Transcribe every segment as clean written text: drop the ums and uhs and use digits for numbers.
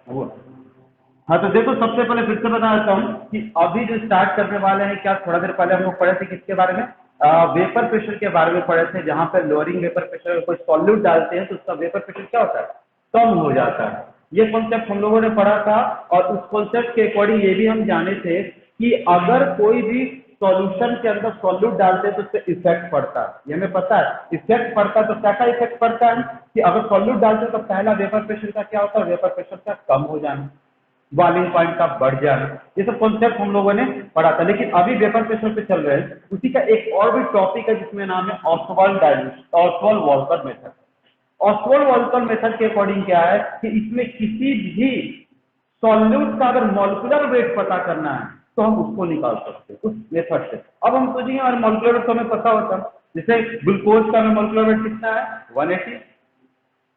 वो हाँ, तो देखो सबसे पहले फिर से बता देता हूँ कि अभी जो स्टार्ट करने वाले हैं, क्या थोड़ा देर पहले हम लोग पढ़े थे किसके बारे में, वेपर प्रेशर के बारे में पढ़े थे, जहाँ पे लोअरिंग वेपर प्रेशर कोई सॉल्यूट डालते हैं तो उसका वेपर प्रेशर क्या होता है, कम हो जाता है। ये कॉन्सेप्ट हम लोगों ने पढ़ा था, और उस कॉन्सेप्ट के अकॉर्डिंग ये भी हम जाने थे कि अगर कोई भी सॉल्यूशन के अंदर सॉल्यूट डालते हैं तो उससे इफेक्ट पड़ता है, ये हमें पता है। इफेक्ट पड़ता है तो क्या का इफेक्ट पड़ता है कि अगर सॉल्यूट डालते हैं तो पहला वेपर प्रेशर का क्या होता है, वेपर प्रेशर का कम हो जाना, बॉइलिंग पॉइंट का बढ़ जाना, ये सब कॉन्सेप्ट हम लोगों ने पढ़ा था। लेकिन अभी वेपर प्रेशर पे चल रहे हैं, उसी का एक और भी टॉपिक है जिसमें नाम है Oswald dilution, Oswald Volker method. Oswald Volker method के अकॉर्डिंग क्या है कि इसमें किसी भी सॉल्यूट का अगर मॉलिक्यूलर वेट पता करना है तो हम उसको निकाल सकते हैं उस मेथड से। अब हम सोचेंगे और मॉलिक्यूलर वेट तो हमें पता होता है, जैसे ग्लूकोज का मॉलिक्यूलर वेट कितना है 180,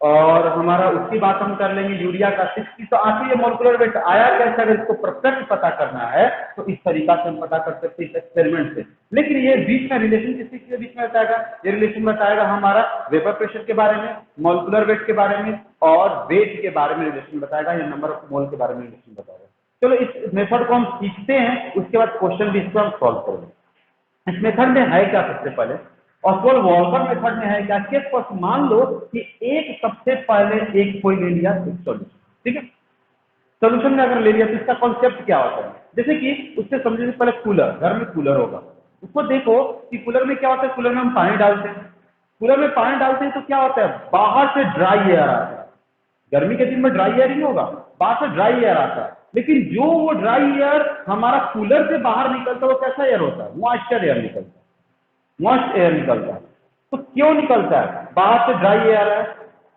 और हमारा उसकी बात हम कर लेंगे यूरिया का 60। तो आखिर ये मॉलिक्यूलर वेट आया कैसे, अगर इसको परफेक्ट पता करना है तो इस तरीका से हम पता कर सकते हैं इस एक्सपेरिमेंट से। लेकिन ये बीच में रिलेशन किसके बीच में बताएगा, ये रिलेशन बताएगा हमारा वेपर प्रेशर के बारे में, मॉलिक्यूलर वेट के बारे में और वेट के बारे में रिलेशन बताएगा, या नंबर ऑफ मोल के बारे में रिलेशन बताएगा। चलो इस मेथड को हम सीखते हैं, उसके बाद क्वेश्चन भी इसको हम सॉल्व करेंगे। इस मेथड में है क्या, सबसे पहले ऑस्वाल्ड वॉल्कर मेथड में है क्या कि मान लो कि एक सबसे पहले एक कोई ले लिया एक सॉल्यूशन, ठीक है। सॉल्यूशन में अगर ले लिया तो इसका कॉन्सेप्ट क्या होता है, जैसे कि उससे समझने से पहले कूलर, घर में कूलर होगा, उसको देखो कि कूलर में क्या होता है, कूलर में हम पानी डालते हैं, कूलर में पानी डालते हैं तो क्या होता है, बाहर से ड्राई एयर आता है। गर्मी के दिन में ड्राई एयर नहीं होगा, बाहर से ड्राई एयर आता है, लेकिन जो वो ड्राई एयर हमारा कूलर से बाहर निकलता है वो कैसा एयर होता है, मॉइस्चर एयर निकलता है, मॉइस्ट एयर निकलता है। तो क्यों निकलता है, बाहर से ड्राई एयर है,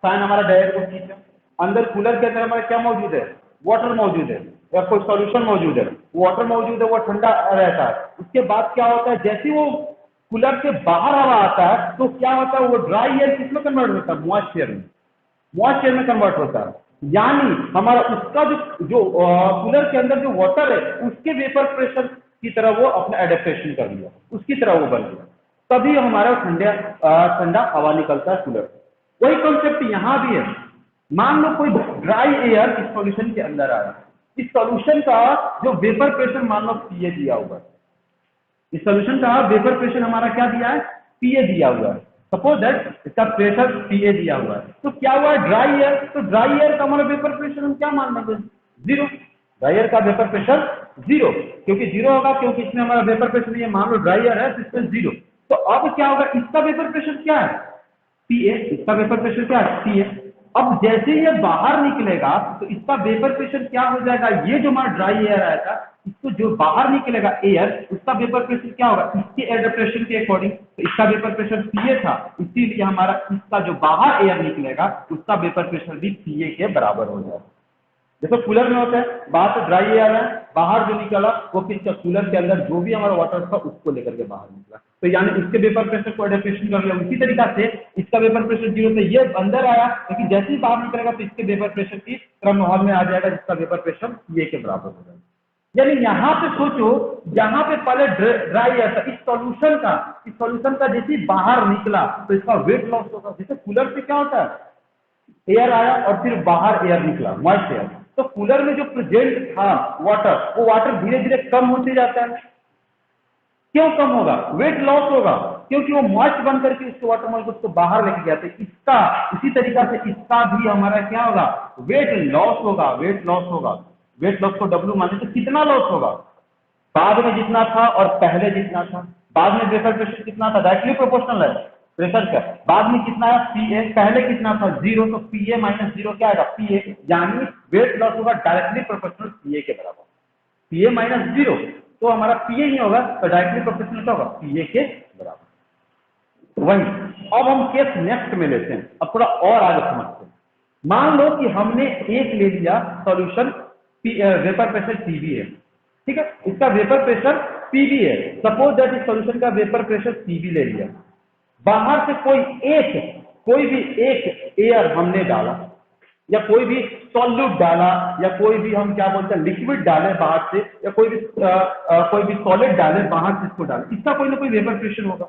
फैन हमारा डायरेक्ट को खींचा, अंदर कूलर के अंदर हमारा क्या मौजूद है, वाटर मौजूद है या कोई सॉल्यूशन मौजूद है, वाटर मौजूद है, वो ठंडा रहता है। उसके बाद क्या होता है, जैसे वो कूलर से बाहर हवा आता है तो क्या होता है, वो ड्राई एयर किसमें कन्वर्ट होता है, मॉइस्ट एयर में, मॉइस्ट एयर में कन्वर्ट होता है। यानी हमारा उसका जो कूलर के अंदर जो वाटर है उसके वेपर प्रेशर की तरह वो अपना एडेप्टेशन कर लिया, उसकी तरह वो बन गया, तभी हमारा ठंडा हवा निकलता है कूलर से। वही कॉन्सेप्ट यहाँ भी है। मान लो कोई ड्राई एयर इस सॉल्यूशन के अंदर आया, इस सॉल्यूशन का जो वेपर प्रेशर मान लो पीए दिया हुआ है, इस सॉल्यूशन का वेपर प्रेशर हमारा क्या दिया है, पीए दिया हुआ है। सपोज दैट इसका प्रेशर पीए दिया हुआ है, तो क्या हुआ ड्राई एयर, तो ड्राई एयर का हमारा वेपर प्रेशर हम क्या मान लेंगे, जीरो। ड्राई एयर का वेपर प्रेशर जीरो, क्योंकि जीरो होगा क्योंकि इसमें हमारा वेपर प्रेशर, ये मान लो ड्राई एयर है तो इसमें जीरो। तो अब क्या होगा, इसका वेपर प्रेशर क्या है, पीए, इसका वेपर प्रेशर क्या है, पीए। अब जैसे ये बाहर निकलेगा तो इसका वेपर प्रेशर क्या हो जाएगा, ये जो हमारा ड्राई एयर आया था इसको जो बाहर निकलेगा एयर, उसका वेपर प्रेशर क्या होगा, इसके एडेप्टेशन के अकॉर्डिंग, तो इसका वेपर प्रेशर पीए था, इसीलिए हमारा इसका जो बाहर एयर निकलेगा उसका वेपर प्रेशर भी पीए के बराबर हो जाएगा। जैसे कूलर में होता है, बाहर से ड्राई एयर है, बाहर जो निकला वो किसका, कूलर के अंदर जो भी हमारा वाटर था उसको लेकर के बाहर निकला, तो यानी इसके वेपर प्रेशर को एडेप्टेशन कर लिया। उसी तरीका से इसका वेपर प्रेशर जीरो से ये अंदर आया, लेकिन जैसे ही बाहर निकलेगा तो इसके वेपर प्रेशर की क्रम माहौल में आ जाएगा, जिसका वेपर प्रेशर ये के बराबर हो जाएगा। यानी यहाँ पे सोचो, यहाँ पे पहले ड्राई एयर था, इस सॉल्यूशन का जैसे ही बाहर निकला तो इसका वेट लॉस होगा। जैसे कूलर से क्या होता है, एयर आया और फिर बाहर एयर निकला, मॉइस्ट एयर, तो कूलर में जो प्रेजेंट था वाटर, वो वाटर धीरे धीरे कम होते जाता है। क्यों कम होगा, वेट लॉस होगा, क्योंकि वो मॉइस्ट बन करके इसको वाटर मॉलिक्यूल को बाहर लेके गया। तो इसका इसी तरीका से इसका भी हमारा क्या होगा, वेट लॉस होगा, वेट लॉस होगा। वेट लॉस को डब्ल्यू माने तो कितना लॉस होगा, बाद में जितना था और पहले जितना था। बाद में वेपर प्रेशर कितना था, डायरेक्टली प्रोपोर्शनल है प्रेशर का, बाद में कितना है पीए, पहले कितना था जीरो, तो पीए माइनस जीरो क्या आएगा, पीए, यानी वेट लॉस होगा डायरेक्टली प्रोपोर्शनल पीए के बराबर। पीए माइनस जीरो तो हमारा पीए ही होगा, तो डायरेक्टली प्रोपोर्शनल क्या होगा, पीए के बराबर। वही अब हम केस नेक्स्ट में लेते हैं, अब थोड़ा और आगे समझते हैं। मान लो कि हमने एक ले लिया सॉल्यूशन, वेपर प्रेशर पीवी है, ठीक है, इसका वेपर प्रेशर पीवी है। सपोज दैट इस सॉल्यूशन का वेपर प्रेशर पीवी ले लिया, बाहर से कोई भी एक एयर हमने डाला, या कोई भी सॉल्यूट डाला, या कोई भी हम क्या बोलते हैं लिक्विड डाले बाहर से, या कोई भी सॉलिड डाले बाहर से, इसको डाले, इसका कोई ना कोई वेपर प्रेशर होगा।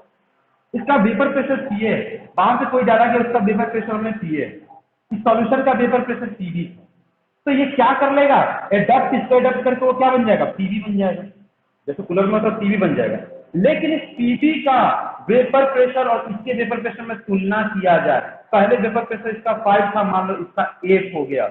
इसका वेपर प्रेशर पीए है, बाहर से कोई डाला गया उसका वेपर प्रेशर हमें पीए है, इस सॉल्यूशन का वेपर प्रेशर पीवी। तो तो ये क्या कर लेगा, एडप्ट, इसको एडप्ट करके वो क्या बन जाएगा, पीवी बन जाएगा, जैसे कूलर में तो पीवी बन जाएगा। लेकिन इस पीवी का वेपर प्रेशर और इसके वेपर प्रेशर में तुलना किया जाए, पहले वेपर प्रेशर इसका 5 था, मान लो इसका 8 हो गया,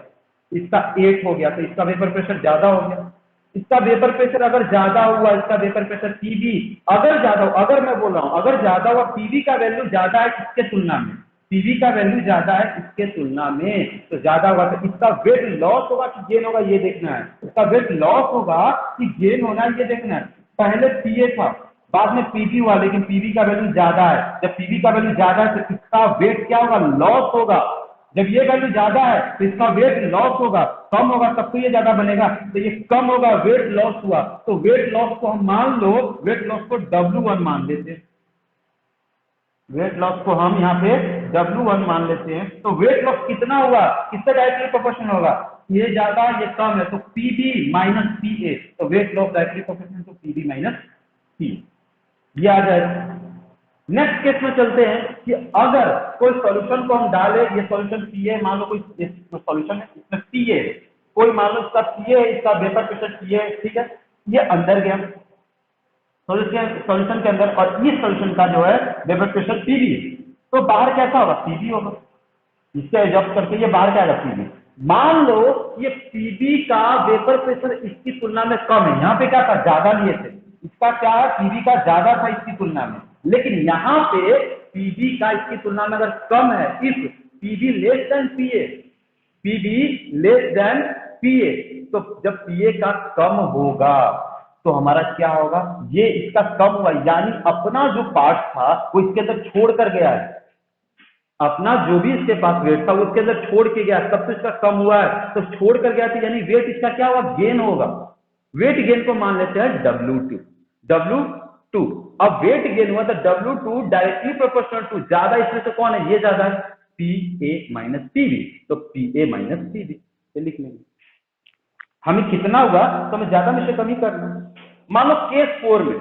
इसका 8 हो गया, तो इसका वेपर प्रेशर ज्यादा हो गया। इसका वेपर प्रेशर अगर ज्यादा हुआ, इसका वेपर प्रेशर पीवी अगर ज्यादा हो, अगर मैं बोल रहा हूं अगर ज्यादा हुआ, पीवी का वैल्यू ज्यादा है इसके तुलना में, पीवी का वैल्यू ज्यादा है इसके तुलना में, तो ज्यादा होगा तो इसका वेट लॉस होगा कि गेन होगा ये देखना है, इसका वेट लॉस होगा कि गेन होना है ये देखना है। पहले पीए था, बाद में पीवी हुआ, लेकिन पीवी का वैल्यू ज्यादा है, जब पीवी का वैल्यू ज्यादा है तो इसका वेट क्या होगा, लॉस होगा। जब ये वैल्यू ज्यादा है तो इसका वेट लॉस होगा, कम होगा तब तो ये ज्यादा बनेगा, तो ये कम होगा, वेट लॉस हुआ, तो वेट लॉस को हम मान लो, वेट लॉस को W1 मान लेते हैं, वेट लॉस को हम यहाँ पे W1 मान लेते हैं। तो वेट लॉस कितना हुआ, किससे डायरेक्टली प्रोपोर्शनल होगा, ये ज्यादा ये कम है, तो PB माइनस PA, तो weight loss directly proportional to PB minus P, ये आ जाएगा। नेक्स्ट केस में चलते हैं कि अगर कोई सॉल्यूशन को हम डालें, ये सॉल्यूशन PA, मान लो कोई सॉल्यूशन है इसमें PA, कोई मान लो इसका PA है, इसका वेपर प्रेशर PA है, ठीक है, ये अंदर गया सॉल्यूशन के अंदर, और इस सॉल्यूशन का जो है वेपर प्रेशर PB है, तो बाहर कैसा होगा, PB होगा, इससे एडजस्ट करके ये बाहर क्या आएगा, PB। मान लो ये PB का वेपर प्रेशर इसकी तुलना में कम है, यहाँ पे क्या था, ज्यादा लिए थे, इसका क्या है, PB का ज्यादा था इसकी तुलना में, लेकिन यहाँ पे PB का इसकी तुलना में अगर कम है, if PB less than PA, PB less than PA, तो जब PA का कम होगा तो हमारा क्या होगा, ये इसका कम हुआ, यानी अपना जो पार्ट था वो इसके अंदर छोड़ कर गया है, अपना जो भी इसके पास वेट था वो उसके अंदर छोड़ के गया, तब तो इसका कम हुआ है, तो छोड़ कर गया था, यानी वेट इसका क्या हुआ, गेन होगा। वेट गेन को मान लेते हैं W2, W2, अब वेट गेन हुआ तो W2 डायरेक्टली प्रोपोर्शनल टू, ज्यादा इसमें से कौन है, ये ज्यादा है, PA माइनस PB, तो PA माइनस PB ये लिख लेंगे। हमें कितना हुआ तो हमें ज्यादा में से कम ही करना। मान लो केस 4 में,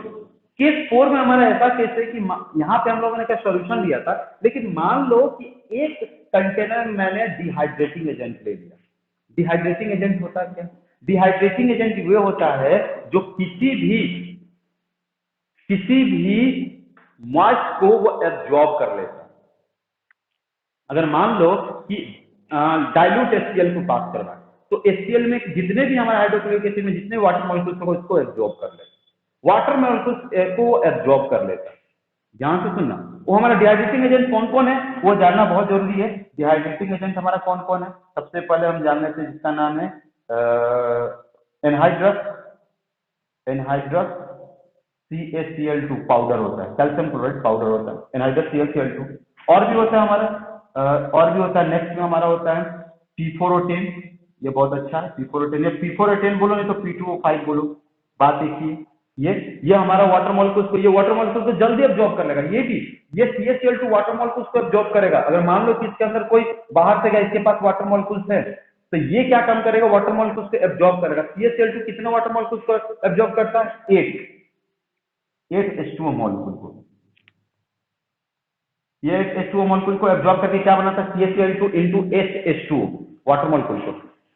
केस 4 में हमारा ऐसा केस है कि यहाँ पे हम लोगों ने क्या सॉल्यूशन लिया था, लेकिन मान लो कि एक कंटेनर में मैंने डिहाइड्रेटिंग एजेंट ले लिया। डिहाइड्रेटिंग एजेंट होता है क्या, डिहाइड्रेटिंग एजेंट वो होता है जो किसी भी मॉइस्ट को वो एब्जॉर्ब कर लेता है। अगर मान लो कि डाइल्यूट HCl को पास करना है, तो HCl में जितने भी हमारे हाइड्रोक्लोरिक एसिड में जितने वाटर मॉलिक्यूल्स हो उसको एब्जॉर्ब कर लेता है, वाटर मॉलिक्यूल्स को एब्जॉर्ब कर लेता है। ध्यान से सुनना, वो हमारा डिहाइड्रेटिंग एजेंट कौन कौन है वो जानना बहुत जरूरी है। डिहाइड्रेटिंग एजेंट हमारा कौन कौन है, सबसे पहले हम जान लेते हैं जिसका नाम है एनहाइड्रस, एनहाइड्रस CaCl2 पाउडर होता है, कैल्शियम क्लोराइड पाउडर होता है, एनहाइड्रस CaCl2। और भी होता है हमारा, और भी होता है, नेक्स्ट में हमारा होता है P4O10, ये बहुत अच्छा है P4O10, ये P4O10 बोलो नहीं तो P2O5 बोलो, बात एक ही। ये हमारा वाटर मॉलिक्यूल्स को, ये वाटर मॉलिक्यूल्स को जल्दी एब्जॉर्ब कर लेगा, ये CaCl2 वाटर मॉलिक्यूल्स को एब्जॉर्ब करेगा। अगर मान लो कि इसके अंदर कोई बाहर से गया, इसके पास वाटर मॉलिक्यूल्स है, तो ये क्या काम करेगा, वाटर मॉलिक्यूल्स को एब्जॉर्ब करेगा। CaCl2 कितने वाटर मॉलिक्यूल्स को एब्जॉर्ब करता है, 8 H2O मॉलिक्यूल को, ये H2O मॉलिक्यूल को एब्जॉर्ब करके क्या बनाता है, CaCl2 into H2O water molecule को।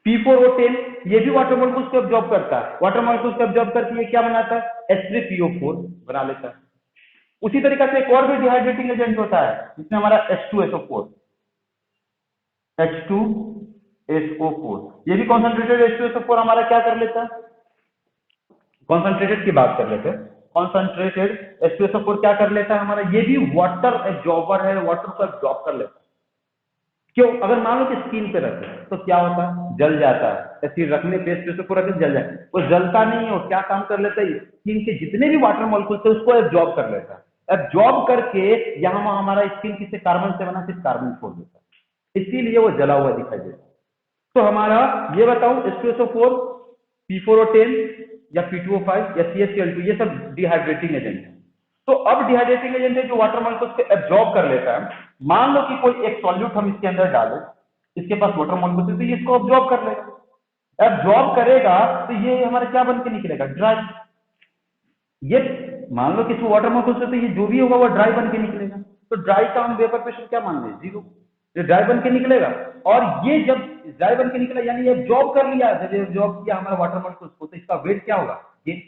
P4O10 ये भी वाटर मॉलिक्यूल्स को एब्जॉर्ब करता है, वाटर मॉलिक्यूल्स को एब्जॉर्ब करके ये क्या बनाता है, H3PO4 बना लेता है। उसी तरीके से एक और भी डिहाइड्रेटिंग एजेंट होता है जिसमें हमारा H2SO4, H2SO4, ये भी कॉन्सेंट्रेटेड H2SO4 हमारा क्या कर लेता है, कॉन्सेंट्रेटेड की बात कर लेते हैं, कॉन्सेंट्रेटेड H2SO4 क्या कर लेता है हमारा, ये भी वाटर एब्जॉर्बर है, वाटर को एब्जॉर्ब कर लेता है। क्यों, अगर मान लो कि स्किन पे रखे तो क्या होता है, जल जाता है, एसिड रखने पे H2SO4 रखने जल जाता है, वो जलता नहीं है, वो क्या काम कर लेता है, स्किन के जितने भी वाटर मॉलिक्यूल्स है उसको एब्जॉर्ब कर लेता है। एब्जॉर्ब करके यहाँ हमारा स्किन किससे, कार्बन से बना, सिर्फ कार्बन छोड़ देता है, इसीलिए वो जला हुआ दिखाई देता है। तो हमारा ये बताऊं H2SO4, P4O10 या P2O5 या CaCl2 ये सब डिहाइड्रेटिंग एजेंट है। तो अब डिहाइड्रेटिंग एजेंट है जो वाटर मॉलिक्यूल्स को एब्जॉर्ब कर लेता है। मान लो कि कोई एक सॉल्यूट हम इसके अंदर डालें, इसके पास वाटर मॉलिक्यूल्स है, तो ये इसको एब्जॉर्ब कर लेगा। एब्जॉर्ब करेगा तो ये हमारा क्या बन के निकलेगा, ड्राई। ये मान लो कि इसमें वाटर मॉलिक्यूल्स है तो ये जो भी होगा वो ड्राई बन के निकलेगा। तो ड्राई का हम वेपर प्रेशर क्या मान लें, 0। ये ड्राई बन के निकलेगा। और ये जब ड्राई बन के निकला यानी ये जॉब कर लिया, जब जॉब किया हमारा वाटर मॉलिक्यूल को, तो इसका वेट क्या होगा, ये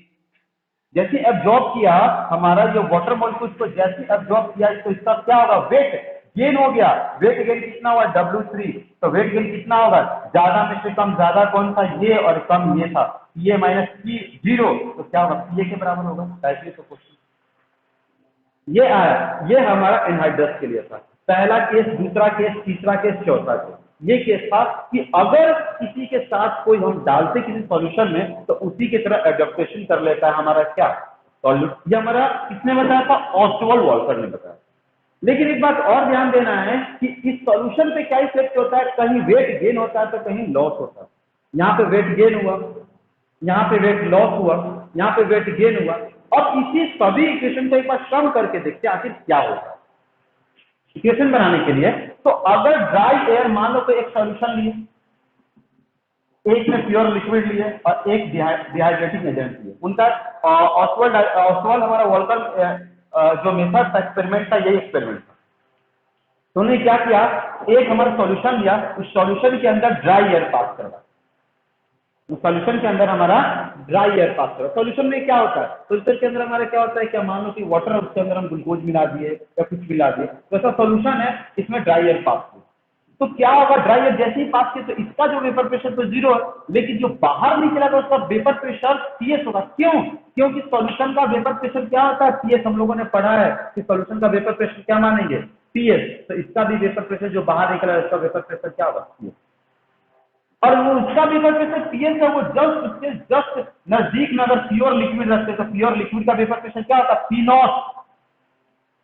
जैसे एब्जॉर्ब किया हमारा जो वाटर मॉलिक्यूल को, जैसे एब्जॉर्ब किया तो इसका क्या होगा, वेट गेन हो गया। वेट गेन कितना हुआ, W3। तो वेट गेन कितना होगा, ज्यादा में से कम, ज्यादा कौन था, ये, और कम ये था, ये माइनस P 0, तो क्या होगा, ये के बराबर होगा। डायरेक्टली तो क्वेश्चन ये आया, ये हमारा एनहाइड्रस के लिए था। पहला केस, दूसरा केस, तीसरा केस, चौथा केस। ये केस था कि अगर किसी के साथ कोई हम डालते किसी सॉल्यूशन में तो उसी की तरह एडॉप्टेशन कर लेता है हमारा क्या, सॉल्यूट। ये हमारा किसने बताया था, ऑस्वाल्ड वॉल्कर ने बताया। लेकिन एक बात और ध्यान देना है कि इस सॉल्यूशन पे क्या इफेक्ट होता है, कहीं वेट गेन होता है तो कहीं लॉस होता है। यहाँ पे वेट गेन हुआ, यहाँ पे वेट लॉस हुआ, यहाँ पे वेट गेन हुआ। अब इसी सभी इक्वेशन को एक बार सम करके देखते हैं आखिर क्या होता है। इक्वेशन बनाने के लिए तो अगर ड्राई एयर, मान लो कोई एक सॉल्यूशन लिए, एक में प्योर लिक्विड लिए और एक डिहाइड्रेटिंग एजेंट लिए, उनका ऑस्वाल्ड हमारा वॉल्कर जो मेथड था, एक्सपेरिमेंट था, यही एक्सपेरिमेंट था। तो उन्होंने क्या किया, एक हमारा सॉल्यूशन लिया, उस सॉल्यूशन के अंदर ड्राई एयर पास करवा, उस सॉल्यूशन के अंदर हमारा ड्राई एयर पास करो। सॉल्यूशन में क्या होता है, सॉल्यूशन के अंदर हमारा क्या होता है, क्या मान लो कि वाटर, उसके अंदर हम ग्लूकोज मिला दिए या कुछ मिला दिए, तो ऐसा सॉल्यूशन है, इसमें ड्राई एयर पास किया, तो क्या होगा, ड्राई एयर जैसे ही पास किया तो इसका जो वेपर प्रेशर तो 0 है, लेकिन जो बाहर निकला तो उसका वेपर प्रेशर PS होगा। क्यों, क्योंकि सॉल्यूशन का वेपर प्रेशर क्या होता है, PS। हम लोगों ने पढ़ा है कि सॉल्यूशन का वेपर प्रेशर क्या मानेंगे, PS। तो इसका भी वेपर प्रेशर जो बाहर निकला है उसका वेपर प्रेशर क्या होगा, PS। और वो उसका वेपर प्रेशर PS है, वो जस्ट उसके जस्ट नजदीक में अगर प्योर लिक्विड रखते तो प्योर लिक्विड का वेपर प्रेशर क्या होता है, P0।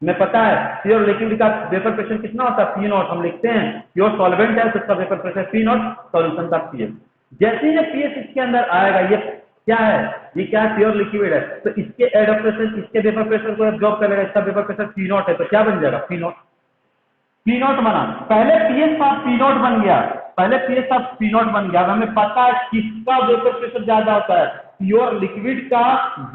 में पता है प्योर लिक्विड का वेपर प्रेशर कितना होता है, P0। हम लिखते हैं प्योर सॉल्वेंट है तो उसका वेपर प्रेशर P0, सॉल्यूशन का PS। जैसे ही PS इसके अंदर आएगा, ये क्या है, ये क्या है, प्योर लिक्विड है, तो इसके एडॉप्टेशन, इसके वेपर प्रेशर को एब्जॉर्ब करेगा, इसका वेपर प्रेशर P0 है, तो क्या बन जाएगा, P0 बना। पहले PS था, P0 बन गया, पहले PS था, P0 बन गया। हमें पता है किसका वेपर प्रेशर ज्यादा होता है, प्योर लिक्विड का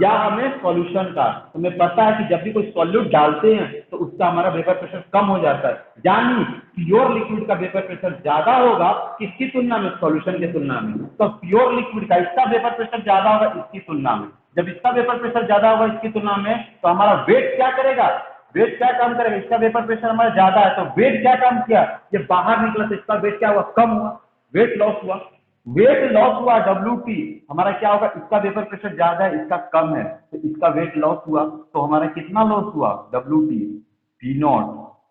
या हमें सॉल्यूशन का। हमें पता है कि जब भी कोई सॉल्यूट डालते हैं तो उसका हमारा वेपर प्रेशर कम हो जाता है, यानी प्योर लिक्विड का वेपर प्रेशर ज्यादा होगा किसकी तुलना में, सॉल्यूशन की तुलना में। तो प्योर लिक्विड का इसका वेपर प्रेशर ज्यादा होगा इसकी तुलना में। जब इसका वेपर प्रेशर ज्यादा होगा इसकी तुलना में, तो हमारा वेट क्या करेगा, वेट क्या काम करेगा, इसका वेपर प्रेशर हमारा ज्यादा है तो वेट क्या काम किया, ये बाहर निकला तो इसका वेट क्या हुआ, कम हुआ, वेट लॉस हुआ। वेट लॉस हुआ WT, हमारा क्या होगा, इसका वेपर प्रेशर ज्यादा है इसका कम है तो इसका वेट लॉस हुआ, तो हमारा कितना लॉस हुआ, WT P0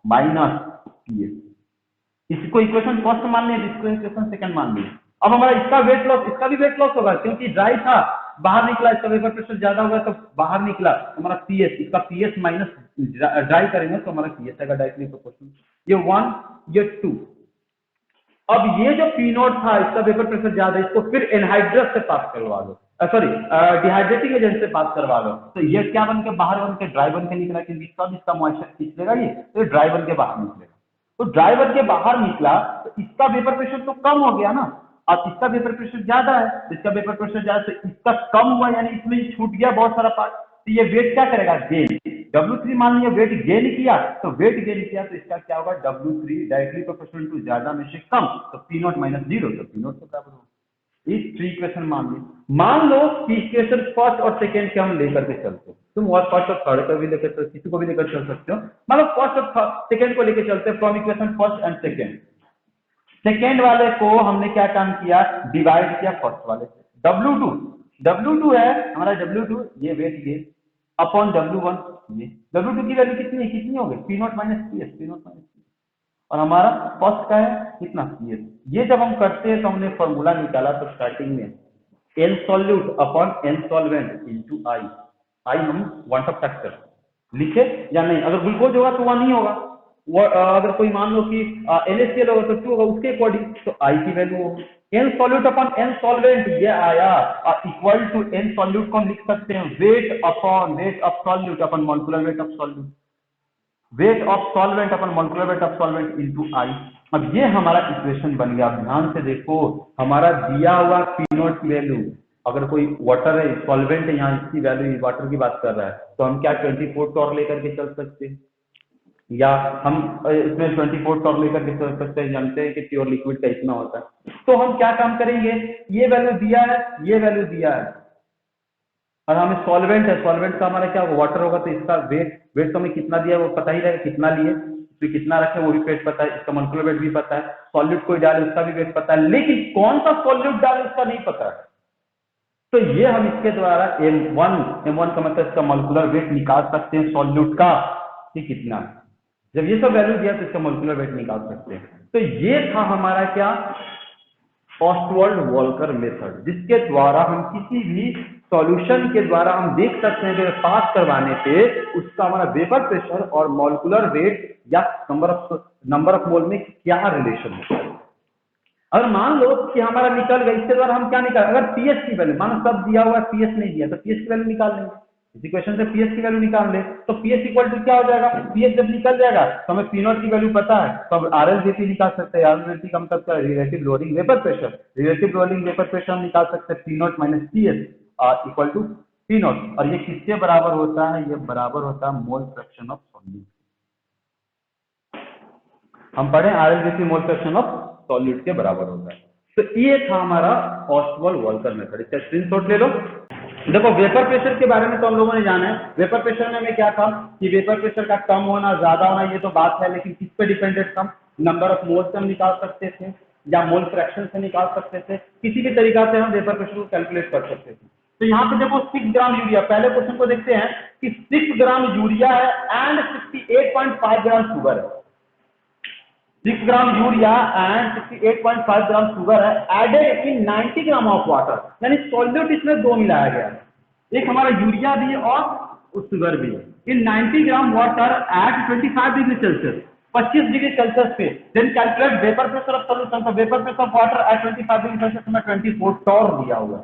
माइनस PS। इसको इक्वेशन फर्स्ट मान लिया, इसको इक्वेशन सेकंड मान लिया। अब हमारा इसका वेट लॉस, इसका भी वेट लॉस होगा क्योंकि ड्राई था, बाहर निकला, इसका वेपर प्रेशर ज्यादा होगा तो बाहर निकला, हमारा PS, इसका PS माइनस ड्राई करेंगे तो हमारा PS आएगा डायरेक्टली प्रोपोर्शनल। ये 1, ये 2। अब ये जो P0 था, इसका वेपर प्रेशर ज्यादा, इसको फिर एनहाइड्रस से पास करवा दो, सॉरी डिहाइड्रेटिंग एजेंट से पास करवा लो, तो ये क्या बन के बाहर बन के ड्राई बन के निकला, क्योंकि इसका मॉइस्चर खींच लेगा ये, तो ड्राई बन के बाहर निकलेगा। तो ड्राइवर के बाहर निकला तो इसका वेपर प्रेशर तो कम हो गया ना, अब इसका वेपर प्रेशर ज्यादा है, इसका वेपर प्रेशर ज्यादा, तो इसका कम हुआ यानी इसमें छूट गया बहुत सारा पार्ट, तो ये वेट क्या करेगा, गेन। W3 मान लिया वेट गेन किया, तो वेट गेन किया तो इसका क्या होगा, W3 डायरेक्टली प्रोपोर्शनल टू ज्यादा में से कम, तो P0 माइनस 0, तो P0 के बराबर होगा। इस 3 इक्वेशन मान लो कि इक्वेशन फर्स्ट और सेकेंड के हम लेकर के चलते हो, तुम फर्स्ट और थर्ड को भी लेकर चल, किसी को भी लेकर चल सकते हो, मतलब फर्स्ट और सेकेंड को लेकर चलते हैं from equation first and second. Second वाले को हमने क्या काम किया, डिवाइड किया फर्स्ट वाले से। W2 है हमारा, W2 ये वेट गेन अपॉन W1, ये W2 की वैल्यू कितनी हो गई, P0 माइनस PS, और हमारा फर्स्ट का है कितना, PS। ये जब हम करते हैं तो हमने फॉर्मूला निकाला, तो स्टार्टिंग में N solute upon N solvent into I हम वन ऑफ फैक्टर लिखे या नहीं, अगर ग्लूकोज होगा तो 1 नहीं होगा, अगर कोई मान लो कि NaCl होगा तो 2 होगा, उसके अकॉर्डिंग तो I की वैल्यू होगी। N solute upon N solvent ये आया, इक्वल टू N सॉल्यूट को हम लिख सकते हैं weight upon weight of solute upon molecular weight of solute, weight of solvent upon molecular weight of solvent into I। अब ये हमारा इक्वेशन बन गया। अब ध्यान से देखो, हमारा दिया हुआ P0 की वैल्यू, अगर कोई वाटर है, सॉल्वेंट है, यहाँ इसकी वैल्यू वाटर की बात कर रहा है, तो हम क्या 24 टॉर लेकर के चल सकते हैं, या हम इसमें 24 टॉप लेकर के सोच सकते हैं, जानते हैं कि प्योर लिक्विड का इतना होता है। तो हम क्या काम करेंगे, ये वैल्यू दिया है, ये वैल्यू दिया है, और हमें सॉल्वेंट है, सॉल्वेंट का हमारा क्या वाटर होगा, तो इसका वेट तो हमें कितना दिया है वो पता ही रहेगा, कितना लिए, तो कितना रखे वो भी वेट पता है, इसका मोलेकुलर वेट भी पता है, सॉल्यूट कोई डाले उसका भी वेट पता है, लेकिन कौन सा सॉल्यूट डाले उसका नहीं पता है। तो ये हम इसके द्वारा M1 का मतलब इसका मोलेकुलर वेट निकाल सकते हैं सॉल्यूट का, कि कितना है। जब ये सब वैल्यू दिया तो इसका मोलेकुलर वेट निकाल सकते हैं। तो ये था हमारा क्या, ऑस्टवर्ल्ड वॉल्कर मेथड, जिसके द्वारा हम किसी भी सॉल्यूशन के द्वारा हम देख सकते हैं कि पास करवाने पे उसका हमारा वेपर प्रेशर और मॉलिक्यूलर वेट या नंबर ऑफ मोल में क्या रिलेशन होता है। अगर मान लो कि हमारा निकल गया, इसके द्वारा हम क्या निकाल, अगर पीएच की वैल्यू, मानो सब दिया हुआ है, पीएच नहीं दिया तो पीएच की वैल्यू निकाल लेंगे, इस इक्वेशन से पीएच की वैल्यू निकाल ले, तो पीएच इक्वल टू क्या हो जाएगा, पीएच जब निकल जाएगा तो हमें पी नॉट की वैल्यू पता है, तो हम आरएलजेपी निकाल सकते हैं। आरएलजेपी का मतलब क्या, relative lowering vapour pressure, relative lowering vapour pressure हम निकाल सकते हैं P naught minus PH equal to P naught, और ये किसके बराबर होता है, ये बराबर होता है मोल फ्रैक्शन ऑफ सॉल्यूट। हम पढ़े RLJP mole fraction of solute के बराबर होता है। तो ये था हमारा ऑस्टवर्ल्ड वॉल्कर मेथड, इसका स्क्रीनशॉट ले लो। देखो वेपर प्रेशर के बारे में तो हम लोगों ने जाना है, वेपर प्रेशर में हमें क्या था कि वेपर प्रेशर का कम होना ज्यादा होना ये तो बात है, लेकिन किस पे डिपेंडेंट था, नंबर ऑफ मोल से हम निकाल सकते थे या मोल फ्रैक्शन से निकाल सकते थे, किसी भी तरीका से हम वेपर प्रेशर को कैलकुलेट कर सकते थे। तो यहाँ पे देखो 6 ग्राम यूरिया, पहले क्वेश्चन को देखते हैं कि 6 ग्राम यूरिया है एंड 68.5 ग्राम शुगर है, 6 gram urea and 68.5 gram sugar है added in 90 gram of water, यानी सॉल्यूट इसमें दो मिलाया गया है, एक हमारा यूरिया भी और शुगर भी, in 90 gram water at 25 degree celsius, 25 degree celsius पे, then calculate vapour pressure of solution, vapour pressure of water at 25 degree celsius में 24 टॉर दिया हुआ है,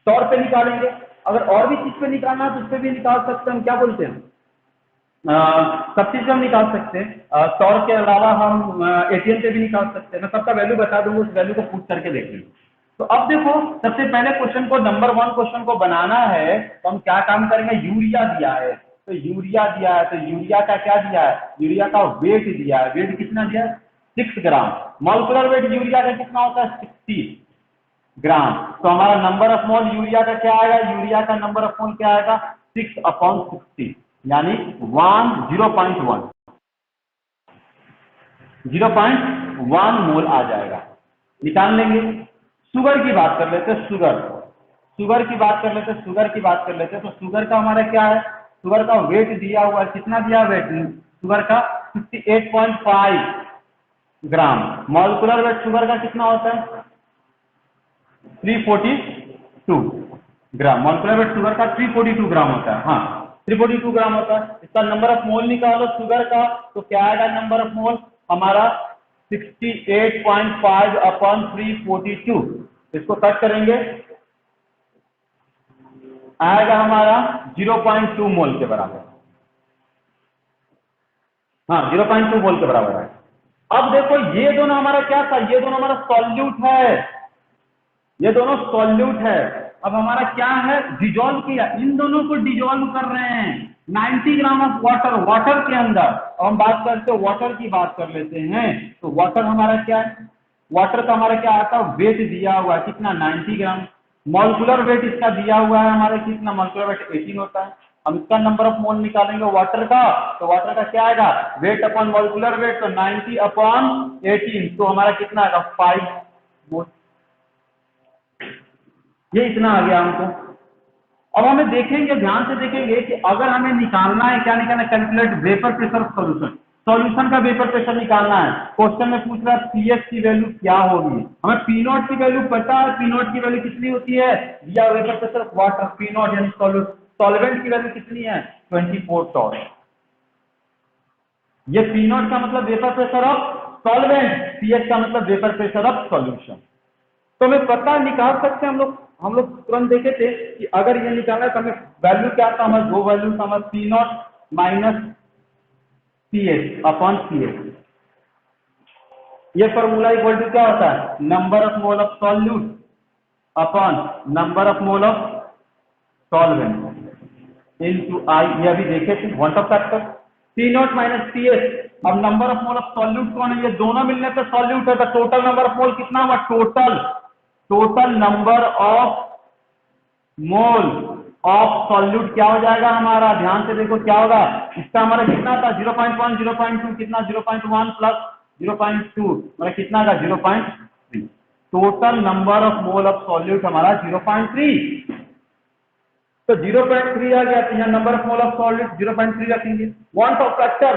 टॉर पे निकालेंगे। अगर और भी चीज पे निकालना है तो उस पे भी निकाल सकते हैं, हम क्या बोलते हैं, सब चीज हम निकाल सकते हैं, टॉर के अलावा हम एटीएम पे भी निकाल सकते हैं, मैं सबका वैल्यू बता दूंगा, उस वैल्यू को पुट करके देख लेंगे। तो अब देखो सबसे पहले क्वेश्चन को नंबर 1 क्वेश्चन को बनाना है, तो हम क्या काम करेंगे, यूरिया दिया है, तो यूरिया दिया है, तो यूरिया का क्या दिया है, यूरिया का वेट दिया है, वेट कितना दिया है 6 ग्राम, मॉलिक्यूलर वेट यूरिया का कितना होता है 60 ग्राम, तो हमारा नंबर ऑफ मोल यूरिया का क्या आएगा, यूरिया का नंबर ऑफ मोल क्या आएगा 6/60, यानी 0.1 मोल आ जाएगा, निकाल लेंगे। शुगर की बात कर लेते हैं, शुगर की बात कर लेते हैं, तो शुगर का हमारा क्या है, शुगर का वेट दिया हुआ है, कितना दिया वेट शुगर का 68.5 ग्राम, मॉलिक्यूलर वेट शुगर का कितना होता है 342 ग्राम, मॉलिक्यूलर वेट शुगर का 342 ग्राम होता है, हाँ 342 ग्राम होता है। इसका नंबर ऑफ मोल निकालो शुगर का, तो क्या आएगा नंबर ऑफ मोल हमारा 68.5/342, इसको कट करेंगे आएगा हमारा 0.2 मोल के बराबर, हाँ 0.2 मोल के बराबर है। अब देखो ये दोनों हमारा क्या था, ये दोनों हमारा सॉल्यूट है, ये दोनों सॉल्यूट है। अब हमारा क्या है, डिजोल्व किया, इन दोनों को डिजोल्व कर रहे हैं 90 ग्राम ऑफ वाटर के अंदर। अब हम बात करते हैं वाटर की, बात कर लेते हैं, तो वाटर हमारा क्या है, वाटर का हमारा क्या आता है, वेट दिया हुआ है कितना 90 ग्राम, मॉलिक्यूलर वेट इसका दिया हुआ है हमारा कितना, मॉलिक्यूलर वेट 18 होता है। हम इसका नंबर ऑफ मोल निकालेंगे वाटर का, तो वाटर का क्या आएगा, वेट अपॉन मॉलिक्यूलर वेट, तो 90/18, तो हमारा कितना आएगा 5 मोल, ये इतना आ गया हमको। अब हमें देखेंगे, ध्यान से देखेंगे कि अगर हमें निकालना है, क्या निकालना है, calculate vapour pressure of solution, solution का वेपर प्रेशर निकालना है। क्वेश्चन में पूछ रहा है पीएच की वैल्यू क्या होगी, हमें पी नॉट की वैल्यू पता है, पी नॉट की वैल्यू कितनी होती है, या vapour pressure of water P not यानी सॉल्वेंट की वैल्यू कितनी है 24 टॉर। ये पी नॉट का मतलब vapour pressure of solvent, pH का मतलब वेपर प्रेशर ऑफ सॉल्यूशन। तो हमें पता निकाल सकते हैं हम लोग तुरंत देखे थे कि अगर ये निकालना है तो हमें वैल्यू क्या था, हमारे दो वैल्यू था, हमारा P naught minus PH upon PH, ये फॉर्मूला इक्वल टू क्या होता है, number of mole of solute upon number of mole of solvent into i, ये अभी देखे थे 1 factor, P naught minus P S. अब number of mole of solute कौन है, ये दोनों मिलने पे सॉल्यूट है, तो टोटल नंबर ऑफ मोल कितना हुआ, total number of mole of solute क्या हो जाएगा हमारा, ध्यान से देखो क्या होगा, इसका हमारा कितना था 0.1 0.2 कितना 0.1 प्लस 0.2 मतलब कितना का 0.3। Total number of mole of solute हमारा 0.3, तो 0.3 आ गया, तो यहाँ number of mole of solute 0.3 रखेंगे। वन ऑफ फैक्टर,